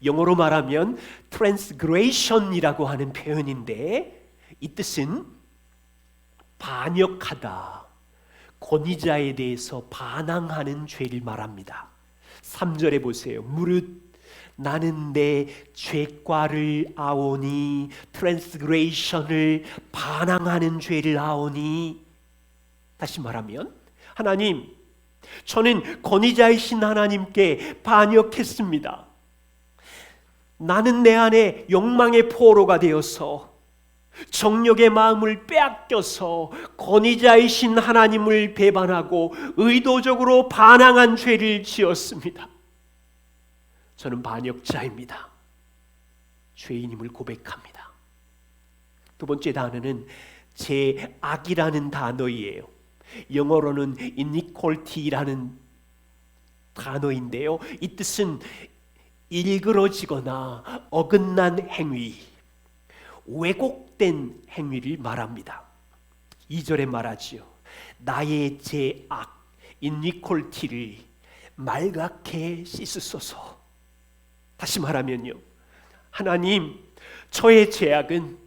영어로 말하면 transgression이라고 하는 표현인데 이 뜻은 반역하다, 권위자에 대해서 반항하는 죄를 말합니다. 3절에 보세요. 무릇 나는 내 죄과를 아오니, 트랜스그레이션을 반항하는 죄를 아오니. 다시 말하면 하나님, 저는 권위자이신 하나님께 반역했습니다. 나는 내 안에 욕망의 포로가 되어서 정욕의 마음을 빼앗겨서 권위자이신 하나님을 배반하고 의도적으로 반항한 죄를 지었습니다. 저는 반역자입니다. 죄인임을 고백합니다. 두 번째 단어는 죄악이라는 단어이에요. 영어로는 iniquity라는 단어인데요. 이 뜻은 일그러지거나 어긋난 행위, 왜곡된 행위를 말합니다. 2절에 말하지요. 나의 죄악, iniquity를 말갛게 씻으소서. 다시 말하면요, 하나님, 저의 죄악은,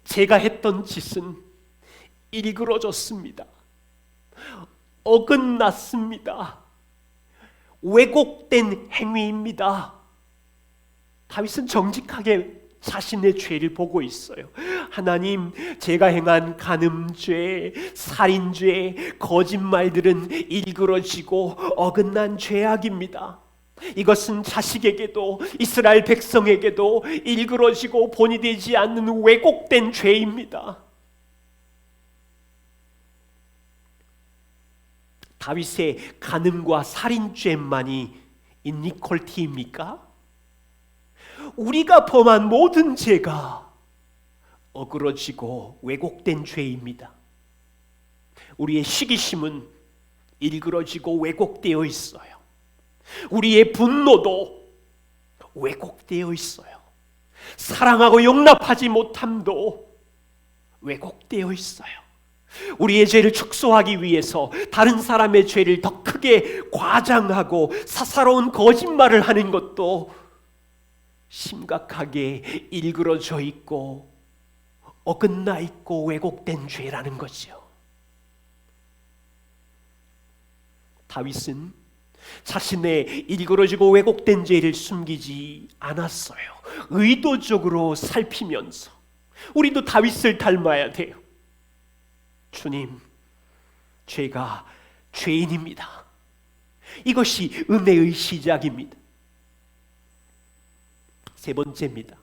제가 했던 짓은 일그러졌습니다. 어긋났습니다. 왜곡된 행위입니다. 다윗은 정직하게 자신의 죄를 보고 있어요. 하나님, 제가 행한 간음죄, 살인죄, 거짓말들은 일그러지고 어긋난 죄악입니다. 이것은 자식에게도 이스라엘 백성에게도 일그러지고 본이 되지 않는 왜곡된 죄입니다. 다윗의 간음과 살인죄만이 이니퀄티입니까? 우리가 범한 모든 죄가 어그러지고 왜곡된 죄입니다. 우리의 시기심은 일그러지고 왜곡되어 있어요. 우리의 분노도 왜곡되어 있어요. 사랑하고 용납하지 못함도 왜곡되어 있어요. 우리의 죄를 축소하기 위해서 다른 사람의 죄를 더 크게 과장하고 사사로운 거짓말을 하는 것도 심각하게 일그러져 있고 어긋나 있고 왜곡된 죄라는 거죠. 다윗은 자신의 일그러지고 왜곡된 죄를 숨기지 않았어요. 의도적으로 살피면서 우리도 다윗을 닮아야 돼요. 주님, 죄가 죄인입니다. 이것이 은혜의 시작입니다. 세 번째입니다.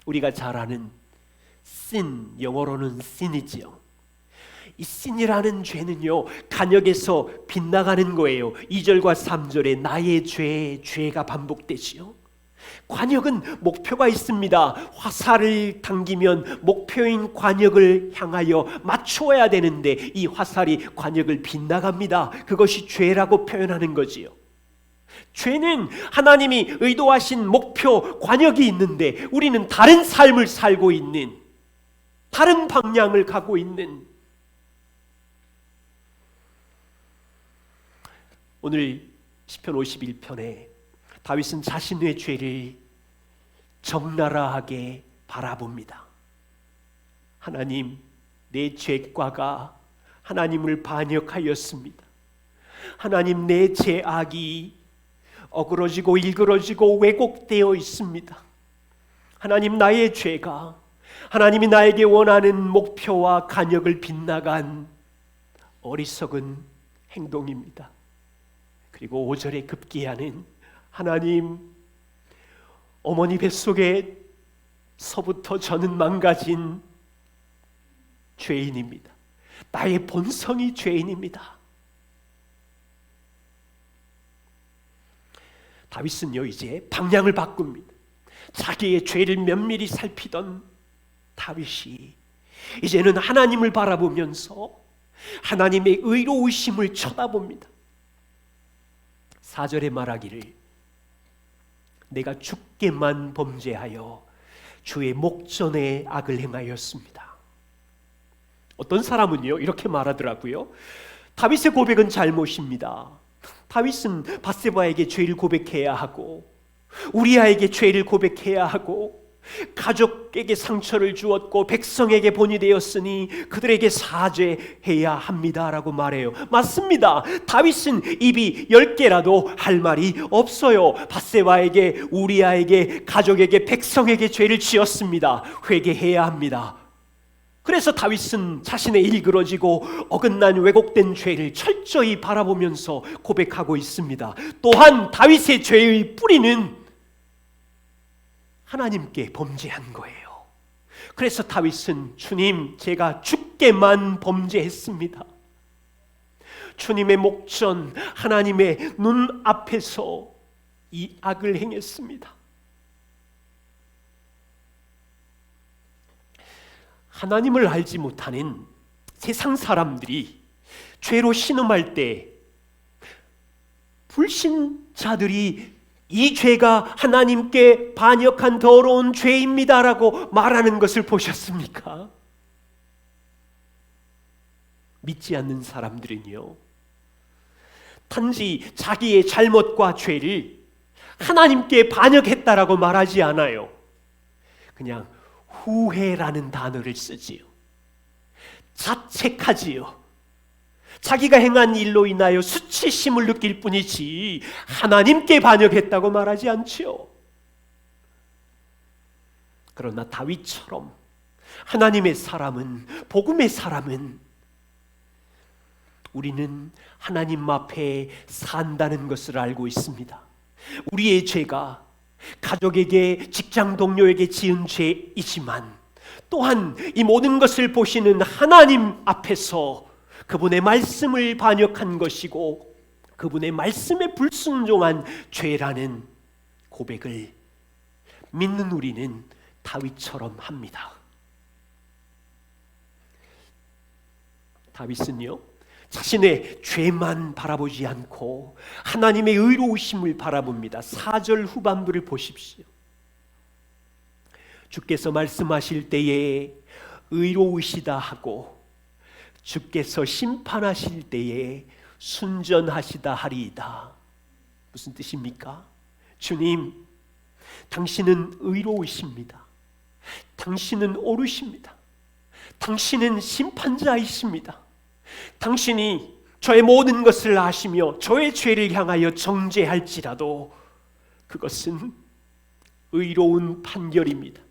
우리가 잘 아는 sin, 영어로는 sin이지요. 이 sin이라는 죄는요, 간역에서 빗나가는 거예요. 2절과 3절에 나의 죄, 죄가 반복되지요. 관역은 목표가 있습니다. 화살을 당기면 목표인 관역을 향하여 맞추어야 되는데 이 화살이 관역을 빗나갑니다. 그것이 죄라고 표현하는 거지요. 죄는 하나님이 의도하신 목표, 관역이 있는데 우리는 다른 삶을 살고 있는, 다른 방향을 가고 있는. 오늘 시편 51편에 다윗은 자신의 죄를 적나라하게 바라봅니다. 하나님, 내 죄과가 하나님을 반역하였습니다. 하나님, 내 죄악이 어그러지고 일그러지고 왜곡되어 있습니다. 하나님, 나의 죄가 하나님이 나에게 원하는 목표와 간역을 빗나간 어리석은 행동입니다. 그리고 5절에 급기야는 하나님, 어머니 뱃속에서부터 저는 망가진 죄인입니다. 나의 본성이 죄인입니다. 다윗은요, 이제 방향을 바꿉니다. 자기의 죄를 면밀히 살피던 다윗이 이제는 하나님을 바라보면서 하나님의 의로우심을 쳐다봅니다. 4절에 말하기를 내가 주께만 범죄하여 주의 목전에 악을 행하였습니다. 어떤 사람은요 이렇게 말하더라고요. 다윗의 고백은 잘못입니다. 다윗은 밧세바에게 죄를 고백해야 하고 우리아에게 죄를 고백해야 하고 가족에게 상처를 주었고 백성에게 본이 되었으니 그들에게 사죄해야 합니다라고 말해요. 맞습니다. 다윗은 입이 10개라도 할 말이 없어요. 밧세바에게, 우리아에게, 가족에게, 백성에게 죄를 지었습니다. 회개해야 합니다. 그래서 다윗은 자신의 일그러지고 어긋난 왜곡된 죄를 철저히 바라보면서 고백하고 있습니다. 또한 다윗의 죄의 뿌리는 하나님께 범죄한 거예요. 그래서 다윗은 주님, 제가 주께만 범죄했습니다. 주님의 목전, 하나님의 눈 앞에서 이 악을 행했습니다. 하나님을 알지 못하는 세상 사람들이 죄로 신음할 때 불신자들이 이 죄가 하나님께 반역한 더러운 죄입니다라고 말하는 것을 보셨습니까? 믿지 않는 사람들은요, 단지 자기의 잘못과 죄를 하나님께 반역했다라고 말하지 않아요. 그냥 후회라는 단어를 쓰지요. 자책하지요. 자기가 행한 일로 인하여 수치심을 느낄 뿐이지 하나님께 반역했다고 말하지 않지요. 그러나 다윗처럼 하나님의 사람은, 복음의 사람은 우리는 하나님 앞에 산다는 것을 알고 있습니다. 우리의 죄가 가족에게, 직장 동료에게 지은 죄이지만 또한 이 모든 것을 보시는 하나님 앞에서 그분의 말씀을 반역한 것이고 그분의 말씀에 불순종한 죄라는 고백을 믿는 우리는 다윗처럼 합니다. 다윗은요, 자신의 죄만 바라보지 않고 하나님의 의로우심을 바라봅니다. 4절 후반부를 보십시오. 주께서 말씀하실 때에 의로우시다 하고 주께서 심판하실 때에 순전하시다 하리이다. 무슨 뜻입니까? 주님, 당신은 의로우십니다. 당신은 옳으십니다. 당신은 심판자이십니다. 당신이 저의 모든 것을 아시며 저의 죄를 향하여 정죄할지라도 그것은 의로운 판결입니다.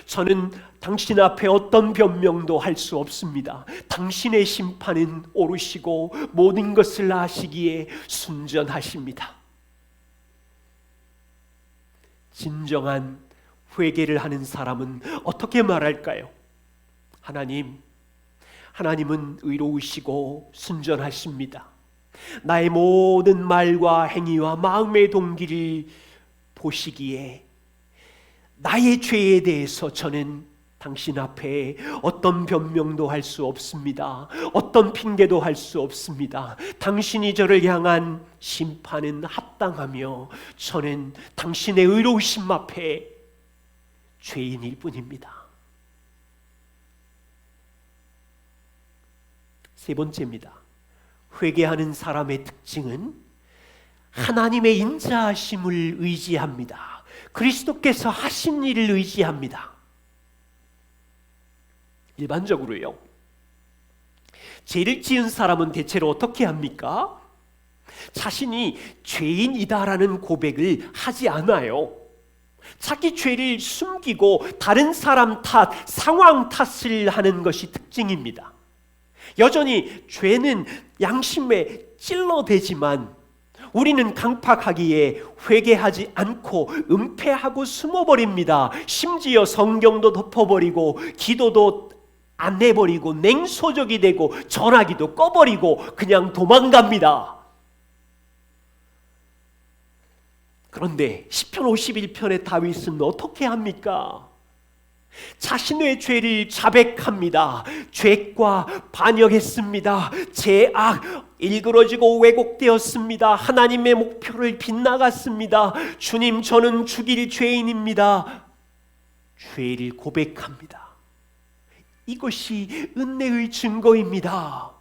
저는 당신 앞에 어떤 변명도 할 수 없습니다. 당신의 심판은 옳으시고 모든 것을 아시기에 순전하십니다. 진정한 회개를 하는 사람은 어떻게 말할까요? 하나님은 의로우시고 순전하십니다. 나의 모든 말과 행위와 마음의 동기를 보시기에 나의 죄에 대해서 저는 당신 앞에 어떤 변명도 할 수 없습니다. 어떤 핑계도 할 수 없습니다. 당신이 저를 향한 심판은 합당하며 저는 당신의 의로우심 앞에 죄인일 뿐입니다. 세 번째입니다. 회개하는 사람의 특징은 하나님의 인자하심을 의지합니다. 그리스도께서 하신 일을 의지합니다. 일반적으로요, 죄를 지은 사람은 대체로 어떻게 합니까? 자신이 죄인이다라는 고백을 하지 않아요. 자기 죄를 숨기고 다른 사람 탓, 상황 탓을 하는 것이 특징입니다. 여전히 죄는 양심에 찔러대지만 우리는 강팍하기에 회개하지 않고 은폐하고 숨어버립니다. 심지어 성경도 덮어버리고 기도도 안 해버리고 냉소적이 되고 전화기도 꺼버리고 그냥 도망갑니다. 그런데 시편 51편의 다윗은 어떻게 합니까? 자신의 죄를 자백합니다. 죄과 반역했습니다. 제 악 일그러지고 왜곡되었습니다. 하나님의 목표를 빗나갔습니다. 주님, 저는 죽일 죄인입니다. 죄를 고백합니다. 이것이 은혜의 증거입니다.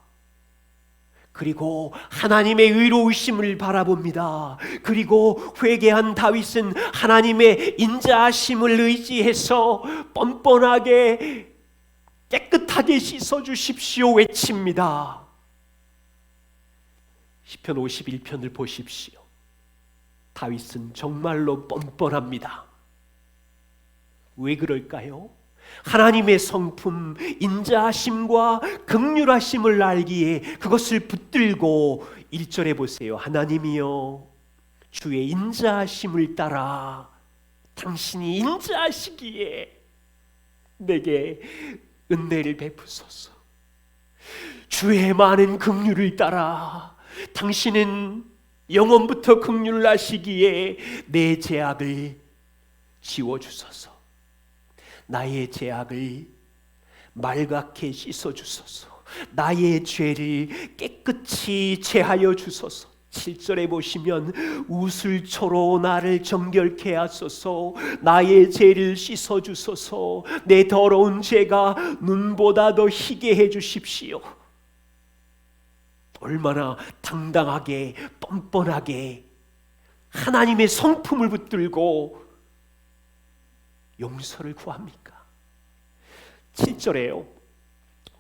그리고 하나님의 의로우심을 바라봅니다. 그리고 회개한 다윗은 하나님의 인자하심을 의지해서 뻔뻔하게 깨끗하게 씻어주십시오 외칩니다. 시편 51편을 보십시오. 다윗은 정말로 뻔뻔합니다. 왜 그럴까요? 하나님의 성품, 인자하심과 긍휼하심을 알기에 그것을 붙들고 1절에 보세요. 하나님이여 주의 인자하심을 따라 당신이 인자하시기에 내게 은혜를 베푸소서. 주의 많은 긍휼을 따라 당신은 영원부터 긍휼하시기에 내 죄악을 지워주소서. 나의 죄악을 말갛게 씻어주소서. 나의 죄를 깨끗이 제하여 주소서. 7절에 보시면 우슬초로 나를 정결케 하소서. 나의 죄를 씻어주소서. 내 더러운 죄가 눈보다 더 희게 해주십시오. 얼마나 당당하게 뻔뻔하게 하나님의 성품을 붙들고 용서를 구합니까? 7절에요.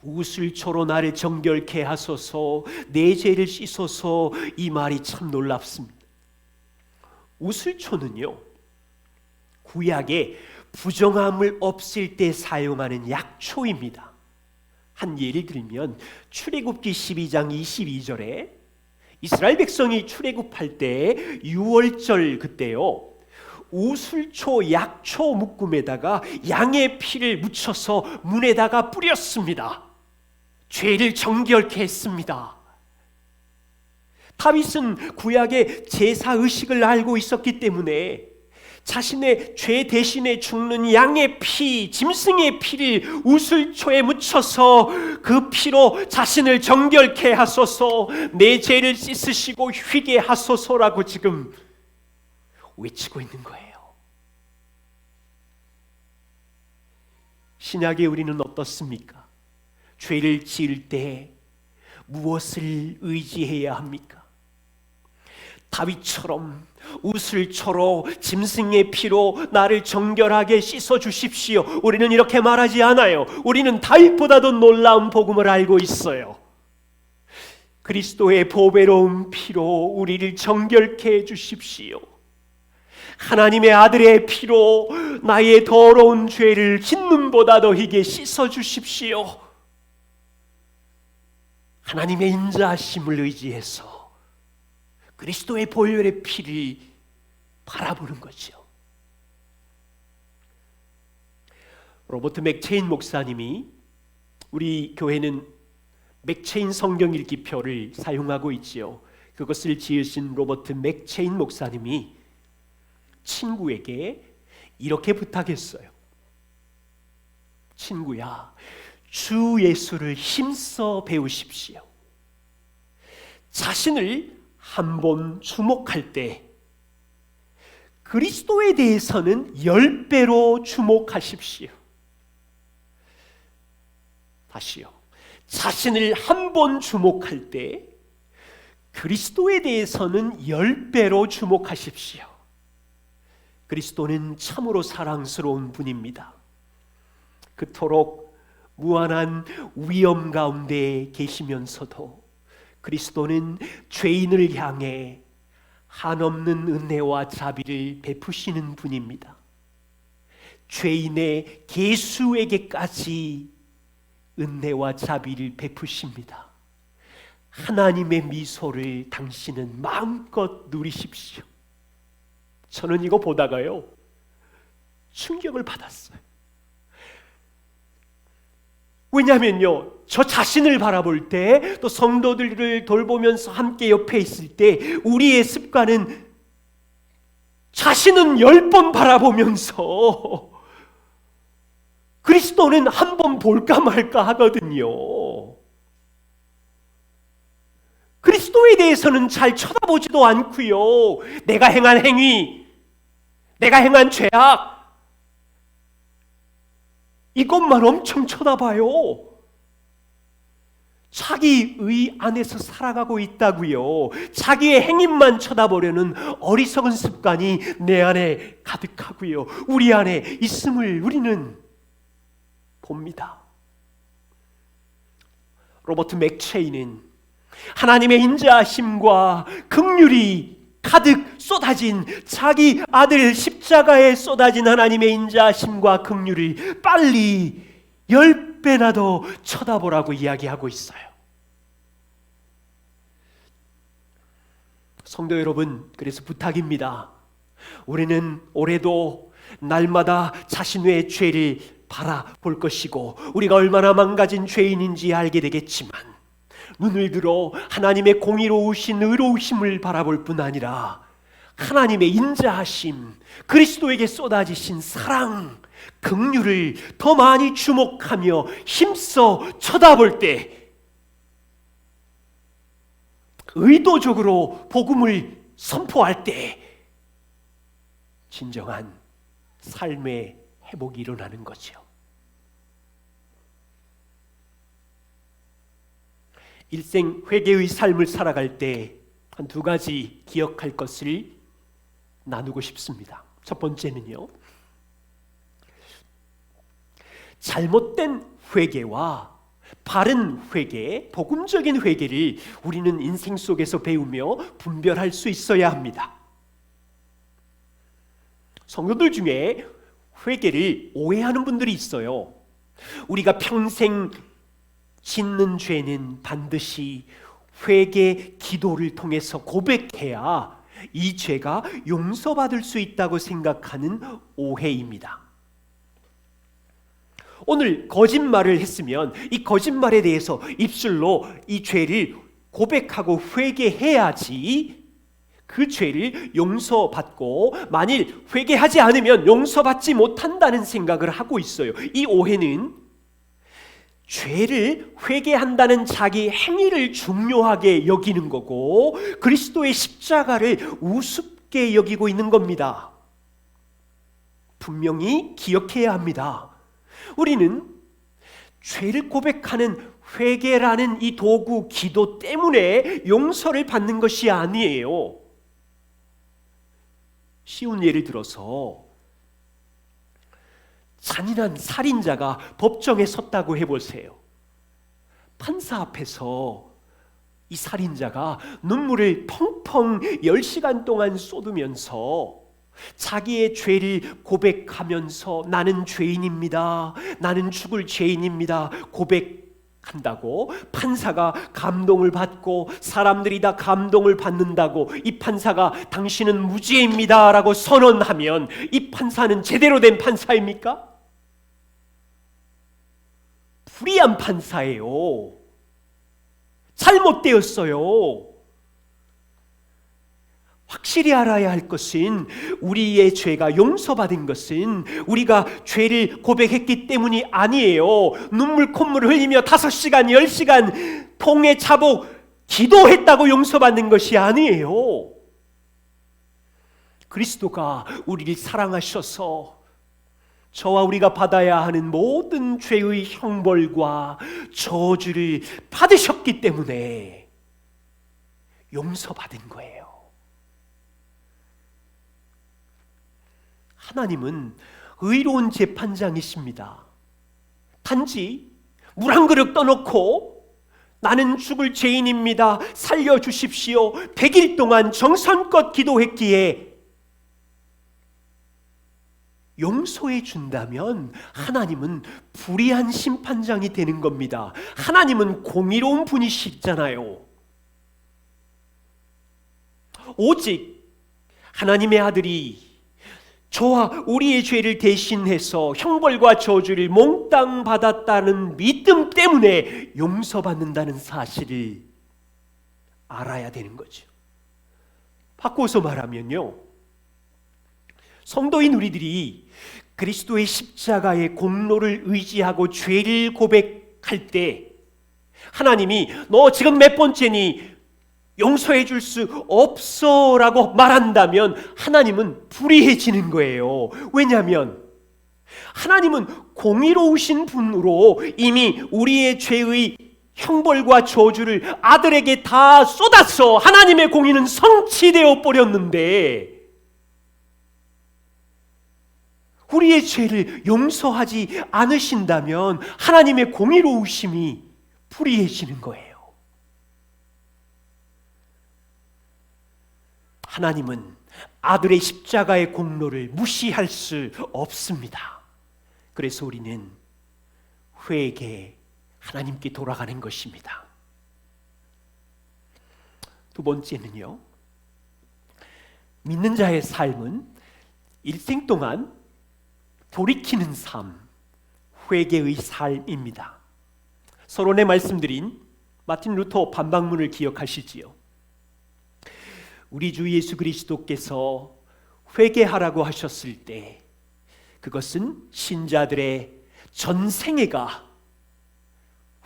우슬초로 나를 정결케 하소서. 내 죄를 씻어서. 이 말이 참 놀랍습니다. 우슬초는요, 구약에 부정함을 없앨 때 사용하는 약초입니다. 한 예를 들면 출애굽기 12장 22절에 이스라엘 백성이 출애굽할 때 유월절 그때요, 우슬초 약초 묶음에다가 양의 피를 묻혀서 문에다가 뿌렸습니다. 죄를 정결케 했습니다. 다윗은 구약의 제사의식을 알고 있었기 때문에 자신의 죄 대신에 죽는 양의 피, 짐승의 피를 우슬초에 묻혀서 그 피로 자신을 정결케 하소서, 내 죄를 씻으시고 휘게 하소서라고 지금 외치고 있는 거예요. 신약에 우리는 어떻습니까? 죄를 지을 때 무엇을 의지해야 합니까? 다윗처럼 우슬초로 짐승의 피로 나를 정결하게 씻어 주십시오. 우리는 이렇게 말하지 않아요. 우리는 다윗보다도 놀라운 복음을 알고 있어요. 그리스도의 보배로운 피로 우리를 정결케 해 주십시오. 하나님의 아들의 피로 나의 더러운 죄를 흰눈보다 더 희게 씻어 주십시오. 하나님의 인자하심을 의지해서 그리스도의 보혈의 피를 바라보는 거죠. 로버트 맥체인 목사님이, 우리 교회는 맥체인 성경 읽기표를 사용하고 있지요. 그것을 지으신 로버트 맥체인 목사님이 친구에게 이렇게 부탁했어요. 친구야, 주 예수를 힘써 배우십시오. 자신을 한번 주목할 때 그리스도에 대해서는 10배로 주목하십시오. 다시요. 자신을 한번 주목할 때 그리스도에 대해서는 10배로 주목하십시오. 그리스도는 참으로 사랑스러운 분입니다. 그토록 무한한 위험 가운데 계시면서도 그리스도는 죄인을 향해 한없는 은혜와 자비를 베푸시는 분입니다. 죄인의 계수에게까지 은혜와 자비를 베푸십니다. 하나님의 미소를 당신은 마음껏 누리십시오. 저는 이거 보다가요, 충격을 받았어요. 왜냐하면요, 저 자신을 바라볼 때, 또 성도들을 돌보면서 함께 옆에 있을 때 우리의 습관은 자신은 10번 바라보면서 그리스도는 한 번 볼까 말까 하거든요. 그리스도에 대해서는 잘 쳐다보지도 않고요. 내가 행한 행위, 내가 행한 죄악, 이것만 엄청 쳐다봐요. 자기 의 안에서 살아가고 있다고요. 자기의 행위만 쳐다보려는 어리석은 습관이 내 안에 가득하고요. 우리 안에 있음을 우리는 봅니다. 로버트 맥체이는 하나님의 인자하심과 긍휼이 가득 쏟아진 자기 아들 십자가에 쏟아진 하나님의 인자하심과 긍휼을 빨리 10배나 더 쳐다보라고 이야기하고 있어요. 성도 여러분, 그래서 부탁입니다. 우리는 올해도 날마다 자신의 죄를 바라볼 것이고, 우리가 얼마나 망가진 죄인인지 알게 되겠지만, 눈을 들어 하나님의 공의로우신 의로우심을 바라볼 뿐 아니라 하나님의 인자하심, 그리스도에게 쏟아지신 사랑, 긍휼을 더 많이 주목하며 힘써 쳐다볼 때, 의도적으로 복음을 선포할 때 진정한 삶의 회복이 일어나는 거죠. 일생 회개의 삶을 살아갈 때 한 2가지 기억할 것을 나누고 싶습니다. 첫 번째는요, 잘못된 회개와 바른 회개, 복음적인 회개를 우리는 인생 속에서 배우며 분별할 수 있어야 합니다. 성도들 중에 회개를 오해하는 분들이 있어요. 우리가 평생 짓는 죄는 반드시 회개 기도를 통해서 고백해야 이 죄가 용서받을 수 있다고 생각하는 오해입니다. 오늘 거짓말을 했으면 이 거짓말에 대해서 입술로 이 죄를 고백하고 회개해야지 그 죄를 용서받고, 만일 회개하지 않으면 용서받지 못한다는 생각을 하고 있어요. 이 오해는 죄를 회개한다는 자기 행위를 중요하게 여기는 거고, 그리스도의 십자가를 우습게 여기고 있는 겁니다. 분명히 기억해야 합니다. 우리는 죄를 고백하는 회개라는 이 도구, 기도 때문에 용서를 받는 것이 아니에요. 쉬운 예를 들어서 잔인한 살인자가 법정에 섰다고 해보세요. 판사 앞에서 이 살인자가 눈물을 펑펑 10시간 동안 쏟으면서 자기의 죄를 고백하면서 나는 죄인입니다, 나는 죽을 죄인입니다 고백한다고 판사가 감동을 받고 사람들이 다 감동을 받는다고 이 판사가 당신은 무죄입니다 라고 선언하면 이 판사는 제대로 된 판사입니까? 불의한 판사예요. 잘못되었어요. 확실히 알아야 할 것은, 우리의 죄가 용서받은 것은 우리가 죄를 고백했기 때문이 아니에요. 눈물 콧물을 흘리며 5시간 10시간 통에 차복 기도했다고 용서받는 것이 아니에요. 그리스도가 우리를 사랑하셔서 저와 우리가 받아야 하는 모든 죄의 형벌과 저주를 받으셨기 때문에 용서받은 거예요. 하나님은 의로운 재판장이십니다. 단지 물 한 그릇 떠놓고 나는 죽을 죄인입니다, 살려주십시오 100일 동안 정성껏 기도했기에 용서해 준다면 하나님은 불의한 심판장이 되는 겁니다. 하나님은 공의로운 분이시잖아요. 오직 하나님의 아들이 저와 우리의 죄를 대신해서 형벌과 저주를 몽땅 받았다는 믿음 때문에 용서받는다는 사실을 알아야 되는 거죠. 바꿔서 말하면요, 성도인 우리들이 그리스도의 십자가의 공로를 의지하고 죄를 고백할 때 하나님이 너 지금 몇 번째니 용서해 줄 수 없어 라고 말한다면 하나님은 불의해지는 거예요. 왜냐하면 하나님은 공의로우신 분으로 이미 우리의 죄의 형벌과 저주를 아들에게 다 쏟아서 하나님의 공의는 성취되어 버렸는데 우리의 죄를 용서하지 않으신다면 하나님의 공의로우심이 불의해지는 거예요. 하나님은 아들의 십자가의 공로를 무시할 수 없습니다. 그래서 우리는 회개, 하나님께 돌아가는 것입니다. 두 번째는요, 믿는 자의 삶은 일생 동안 돌이키는 삶, 회개의 삶입니다. 서론에 말씀드린 마틴 루터 반박문을 기억하시지요. 우리 주 예수 그리스도께서 회개하라고 하셨을 때 그것은 신자들의 전생애가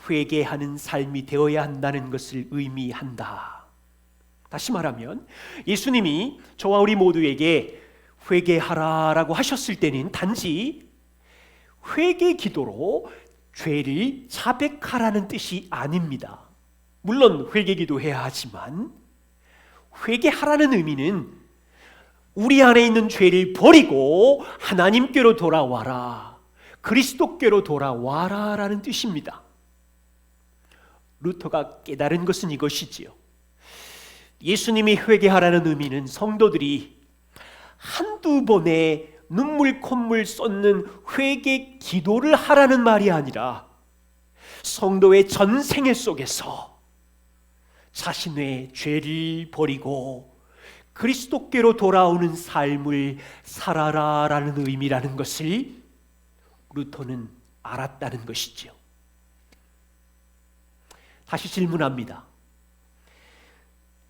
회개하는 삶이 되어야 한다는 것을 의미한다. 다시 말하면 예수님이 저와 우리 모두에게 회개하라라고 하셨을 때는 단지 회개 기도로 죄를 자백하라는 뜻이 아닙니다. 물론 회개 기도해야 하지만 회개하라는 의미는 우리 안에 있는 죄를 버리고 하나님께로 돌아와라, 그리스도께로 돌아와라 라는 뜻입니다. 루터가 깨달은 것은 이것이지요. 예수님이 회개하라는 의미는 성도들이 한두 번의 눈물 콧물 쏟는 회개 기도를 하라는 말이 아니라 성도의 전생애 속에서 자신의 죄를 버리고 그리스도께로 돌아오는 삶을 살아라라는 의미라는 것을 루터는 알았다는 것이지요. 다시 질문합니다.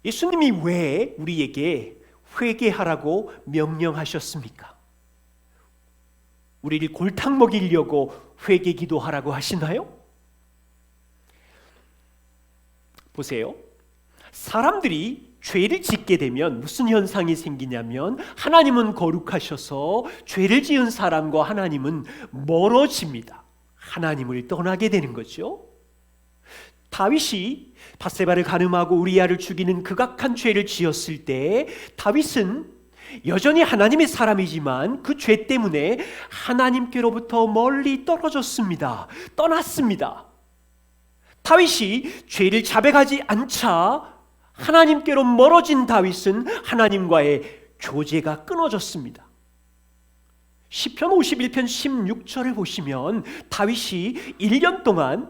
예수님이 왜 우리에게 회개하라고 명령하셨습니까? 우리를 골탕 먹이려고 회개 기도하라고 하시나요? 보세요. 사람들이 죄를 짓게 되면 무슨 현상이 생기냐면 하나님은 거룩하셔서 죄를 지은 사람과 하나님은 멀어집니다. 하나님을 떠나게 되는 거죠. 다윗이 밧세바를 간음하고 우리아를 죽이는 극악한 죄를 지었을 때 다윗은 여전히 하나님의 사람이지만 그 죄 때문에 하나님께로부터 멀리 떨어졌습니다. 떠났습니다. 다윗이 죄를 자백하지 않자 하나님께로 멀어진 다윗은 하나님과의 교제가 끊어졌습니다. 시편 51편 16절을 보시면 다윗이 1년 동안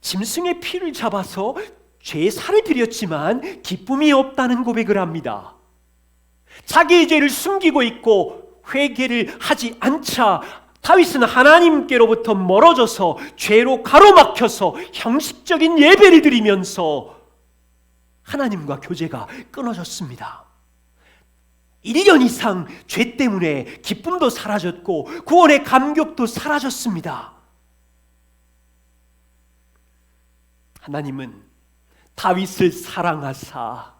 짐승의 피를 잡아서 제사를 드렸지만 기쁨이 없다는 고백을 합니다. 자기의 죄를 숨기고 있고 회개를 하지 않자 다윗은 하나님께로부터 멀어져서 죄로 가로막혀서 형식적인 예배를 드리면서 하나님과 교제가 끊어졌습니다. 1년 이상 죄 때문에 기쁨도 사라졌고 구원의 감격도 사라졌습니다. 하나님은 다윗을 사랑하사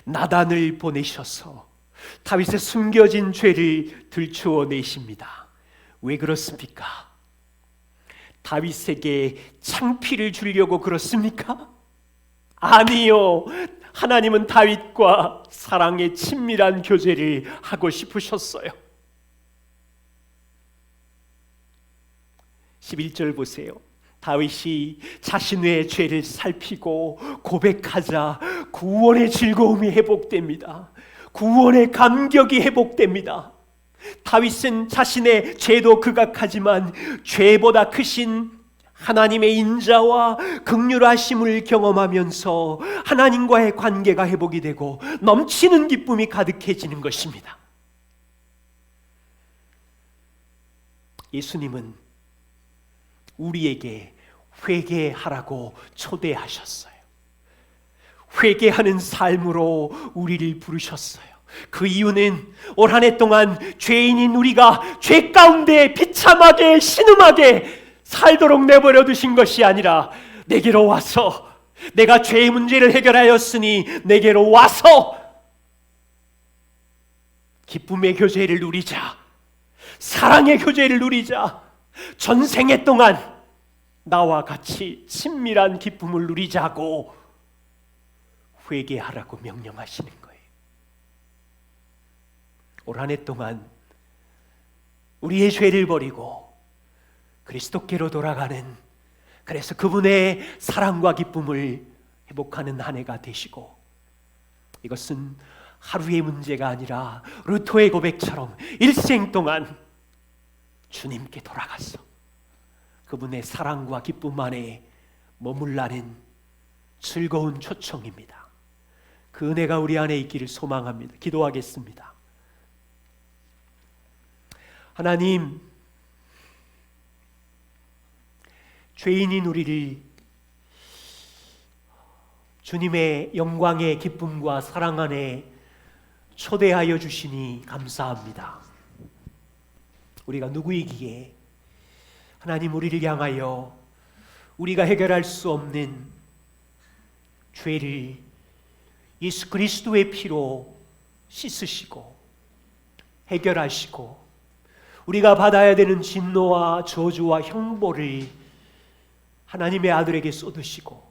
나단을 보내셔서 다윗의 숨겨진 죄를 들추어 내십니다. 왜 그렇습니까? 다윗에게 창피를 주려고 그렇습니까? 아니요. 하나님은 다윗과 사랑의 친밀한 교제를 하고 싶으셨어요. 11절 보세요. 다윗이 자신의 죄를 살피고 고백하자 구원의 즐거움이 회복됩니다. 구원의 감격이 회복됩니다. 다윗은 자신의 죄도 극악하지만 죄보다 크신 하나님의 인자와 긍휼하심을 경험하면서 하나님과의 관계가 회복이 되고 넘치는 기쁨이 가득해지는 것입니다. 예수님은 우리에게 회개하라고 초대하셨어요. 회개하는 삶으로 우리를 부르셨어요. 그 이유는 올 한 해 동안 죄인인 우리가 죄 가운데 비참하게 신음하게 살도록 내버려 두신 것이 아니라 내게로 와서, 내가 죄의 문제를 해결하였으니 내게로 와서 기쁨의 교제를 누리자, 사랑의 교제를 누리자, 전생에 동안 나와 같이 친밀한 기쁨을 누리자고 회개하라고 명령하시는 거예요. 올 한 해 동안 우리의 죄를 버리고 그리스도께로 돌아가는, 그래서 그분의 사랑과 기쁨을 회복하는 한 해가 되시고, 이것은 하루의 문제가 아니라 루토의 고백처럼 일생 동안 주님께 돌아가서 그분의 사랑과 기쁨 안에 머물라는 즐거운 초청입니다. 그 은혜가 우리 안에 있기를 소망합니다. 기도하겠습니다. 하나님, 죄인인 우리를 주님의 영광의 기쁨과 사랑 안에 초대하여 주시니 감사합니다. 우리가 누구이기에 하나님 우리를 향하여 우리가 해결할 수 없는 죄를 예수 그리스도의 피로 씻으시고 해결하시고 우리가 받아야 되는 진노와 저주와 형벌을 하나님의 아들에게 쏟으시고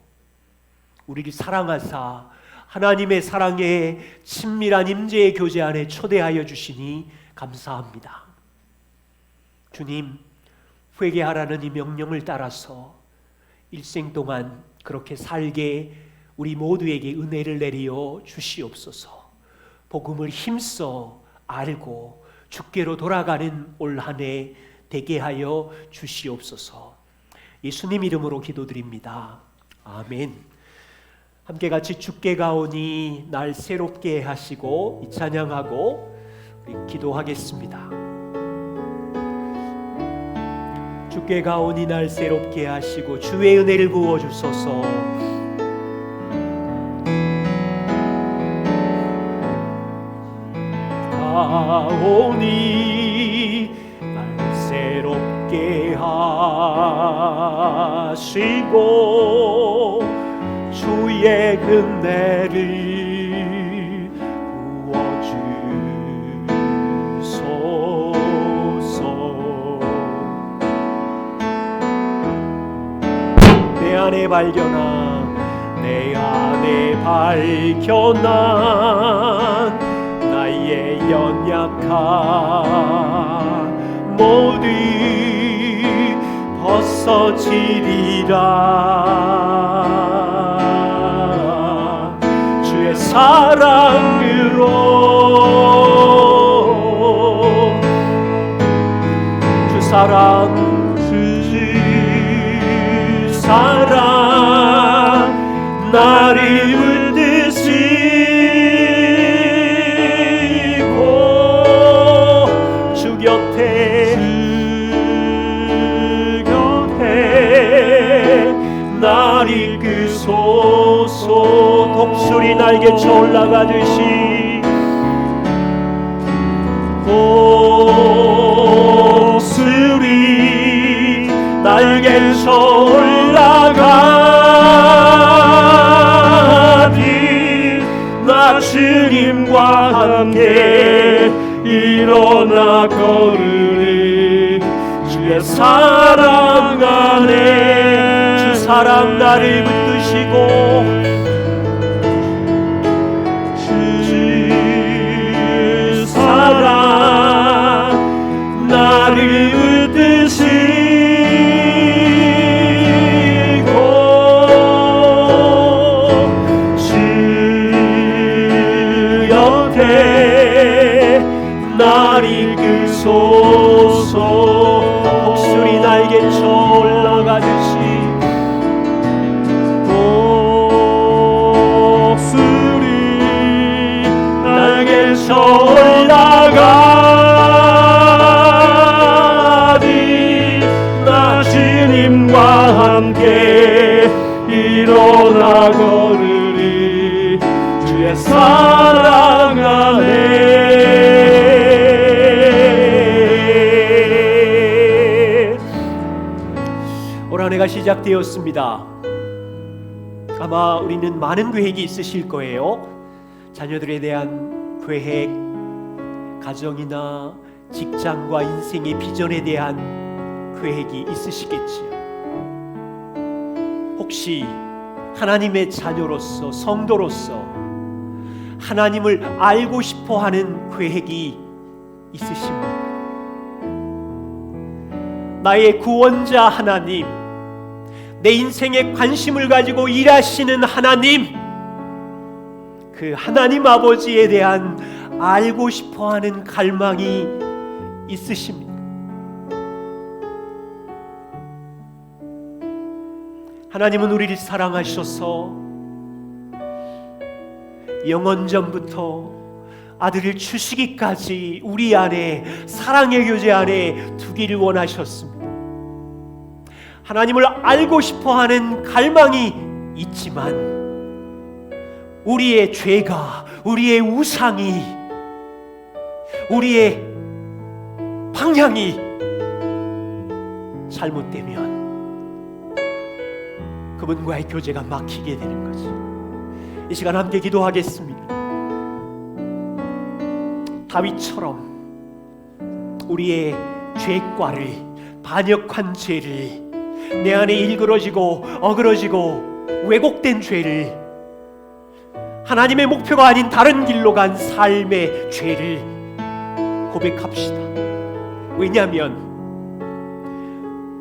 우리를 사랑하사 하나님의 사랑의 친밀한 임재의 교제 안에 초대하여 주시니 감사합니다. 주님, 회개하라는 이 명령을 따라서 일생 동안 그렇게 살게 우리 모두에게 은혜를 내리어 주시옵소서. 복음을 힘써 알고 주께로 돌아가는 올 한 해 되게 하여 주시옵소서. 예수님 이름으로 기도드립니다. 아멘. 함께 같이 주께 가오니 날 새롭게 하시고 이 찬양하고 우리 기도하겠습니다. 주께 가오니 날 새롭게 하시고 주의 은혜를 부어주소서. 가오니 날 새롭게 하시고 주의 은혜를 부어주소서. 내 안에 발견한 나의 연약함 모두 벗어지리라. 주의 사랑으로 주 사랑 주 사랑 나를 물드시고 주 곁에 날 이끄소서. 독수리 날개쳐 올라가듯이 독수리 날개쳐 올라가니 나 주님과 함께 일어나 걸으리. 주의 사랑 안에 주 사랑 나를 붙드시고 주 사랑 나를 붙드시고 주 곁에 날 이끄소서. 함께 일어나 걸으리 주의 사랑 안에. 올 한 해가 시작되었습니다. 아마 우리는 많은 계획이 있으실 거예요. 자녀들에 대한 계획, 가정이나 직장과 인생의 비전에 대한 계획이 있으시겠지요. 혹시 하나님의 자녀로서, 성도로서 하나님을 알고 싶어하는 계획이 있으십니까? 나의 구원자 하나님, 내 인생에 관심을 가지고 일하시는 하나님, 그 하나님 아버지에 대한 알고 싶어하는 갈망이 있으십니까? 하나님은 우리를 사랑하셔서 영원전부터 아들을 주시기까지 우리 안에 사랑의 교제 안에 두기를 원하셨습니다. 하나님을 알고 싶어하는 갈망이 있지만 우리의 죄가, 우리의 우상이, 우리의 방향이 잘못되면 그분과의 교제가 막히게 되는 거지. 이 시간 함께 기도하겠습니다. 다윗처럼 우리의 죄과를, 반역한 죄를, 내 안에 일그러지고 어그러지고 왜곡된 죄를, 하나님의 목표가 아닌 다른 길로 간 삶의 죄를 고백합시다. 왜냐하면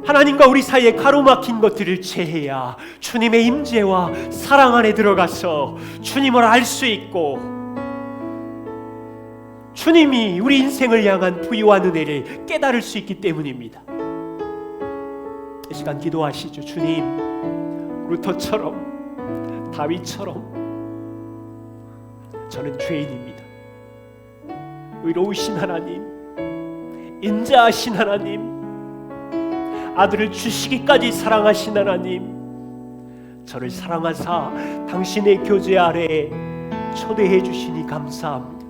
하나님과 우리 사이에 가로막힌 것들을 제해야 주님의 임재와 사랑 안에 들어가서 주님을 알 수 있고 주님이 우리 인생을 향한 부유한 은혜를 깨달을 수 있기 때문입니다. 이 시간 기도하시죠. 주님, 루터처럼, 다윗처럼 저는 죄인입니다. 의로우신 하나님, 인자하신 하나님, 아들을 주시기까지 사랑하신 하나님, 저를 사랑하사 당신의 교제 아래 초대해 주시니 감사합니다.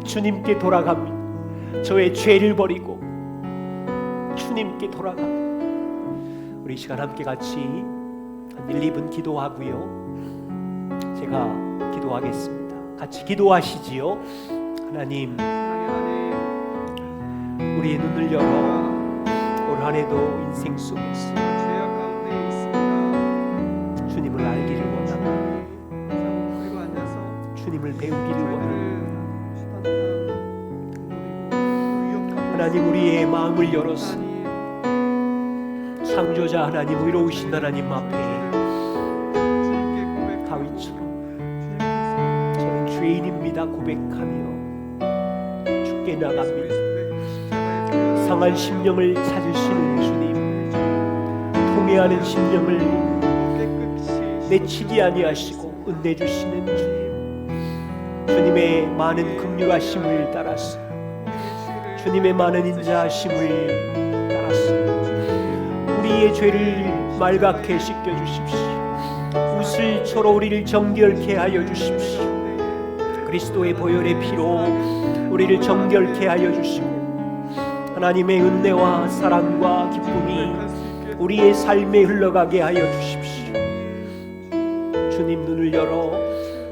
주님께 돌아갑니다. 저의 죄를 버리고 주님께 돌아갑니다. 우리 이 시간 함께 같이 한 1, 2분 기도하고요, 제가 기도하겠습니다. 같이 기도하시지요. 하나님, 우리의 눈을 열어 올 한 해도 인생 속에서 주님을 알기를 원합니다. 주님을 배우기를 원합니다. 하나님, 우리의 마음을 열어서 창조자 하나님, 의로우신 하나님 앞에 다윗처럼 저는 죄인입니다 고백하며 주께 나갑니다. 상한 심령을 찾으시는 주님, 통회하는 심령을 내치지 아니하시고 은혜 주시는 주님, 주님의 많은 긍휼하심을 따라서, 주님의 많은 인자하심을 따라서 우리의 죄를 말갛게 씻겨주십시오. 우슬초로 우리를 정결케 하여 주십시오. 그리스도의 보혈의 피로 우리를 정결케 하여 주시고 하나님의 은혜와 사랑과 기쁨이 우리의 삶에 흘러가게 하여 주십시오. 주님, 눈을 열어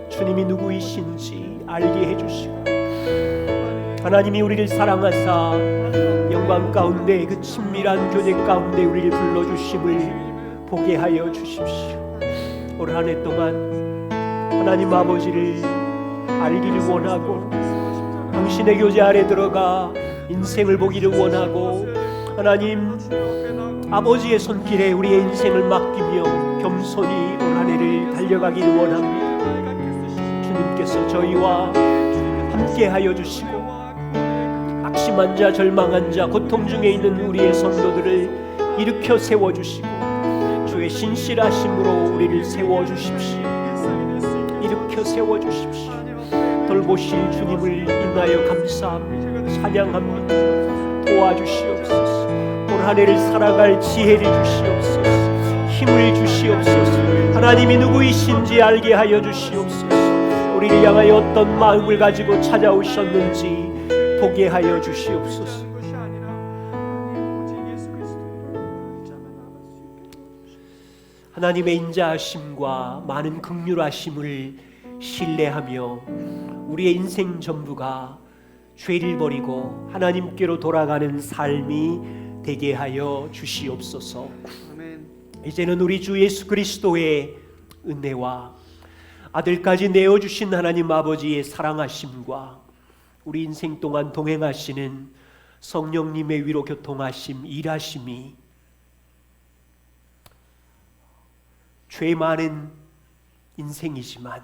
주님이 누구이신지 알게 해주시고 하나님이 우리를 사랑하사 영광 가운데, 그 친밀한 교제 가운데 우리를 불러주심을 보게 하여 주십시오. 올 한 해 동안 하나님 아버지를 알기를 원하고 당신의 교제 아래 들어가 인생을 보기를 원하고 하나님 아버지의 손길에 우리의 인생을 맡기며 겸손히 올 한 해를 달려가기를 원합니다. 주님께서 저희와 함께 하여 주시고 낙심한 자, 절망한 자, 고통 중에 있는 우리의 성도들을 일으켜 세워주시고 주의 신실하심으로 우리를 세워주십시오. 일으켜 세워주십시오. 돌보실 주님을 인하여 감사합니다. 찬양합니다. 도와주시옵소서. 올 한 해를 살아갈 지혜를 주시옵소서. 힘을 주시옵소서. 하나님이 누구이신지 알게 하여 주시옵소서. 우리를 향하여 어떤 마음을 가지고 찾아오셨는지 보게 하여 주시옵소서. 다른 것이 아니라 하나님 오직 예수 그리스도의 자만 나아갈 수 있게 도와주시옵소서. 하나님의 인자하심과 많은 긍휼하심을 신뢰하며 우리의 인생 전부가 죄를 버리고 하나님께로 돌아가는 삶이 되게 하여 주시옵소서. 아멘. 이제는 우리 주 예수 그리스도의 은혜와 아들까지 내어주신 하나님 아버지의 사랑하심과 우리 인생 동안 동행하시는 성령님의 위로 교통하심, 일하심이 죄 많은 인생이지만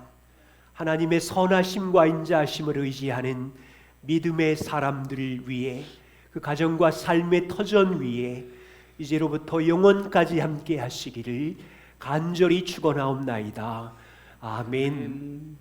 하나님의 선하심과 인자하심을 의지하는 믿음의 사람들을 위해 그 가정과 삶의 터전 위에 이제로부터 영원까지 함께 하시기를 간절히 축원하옵나이다. 아멘.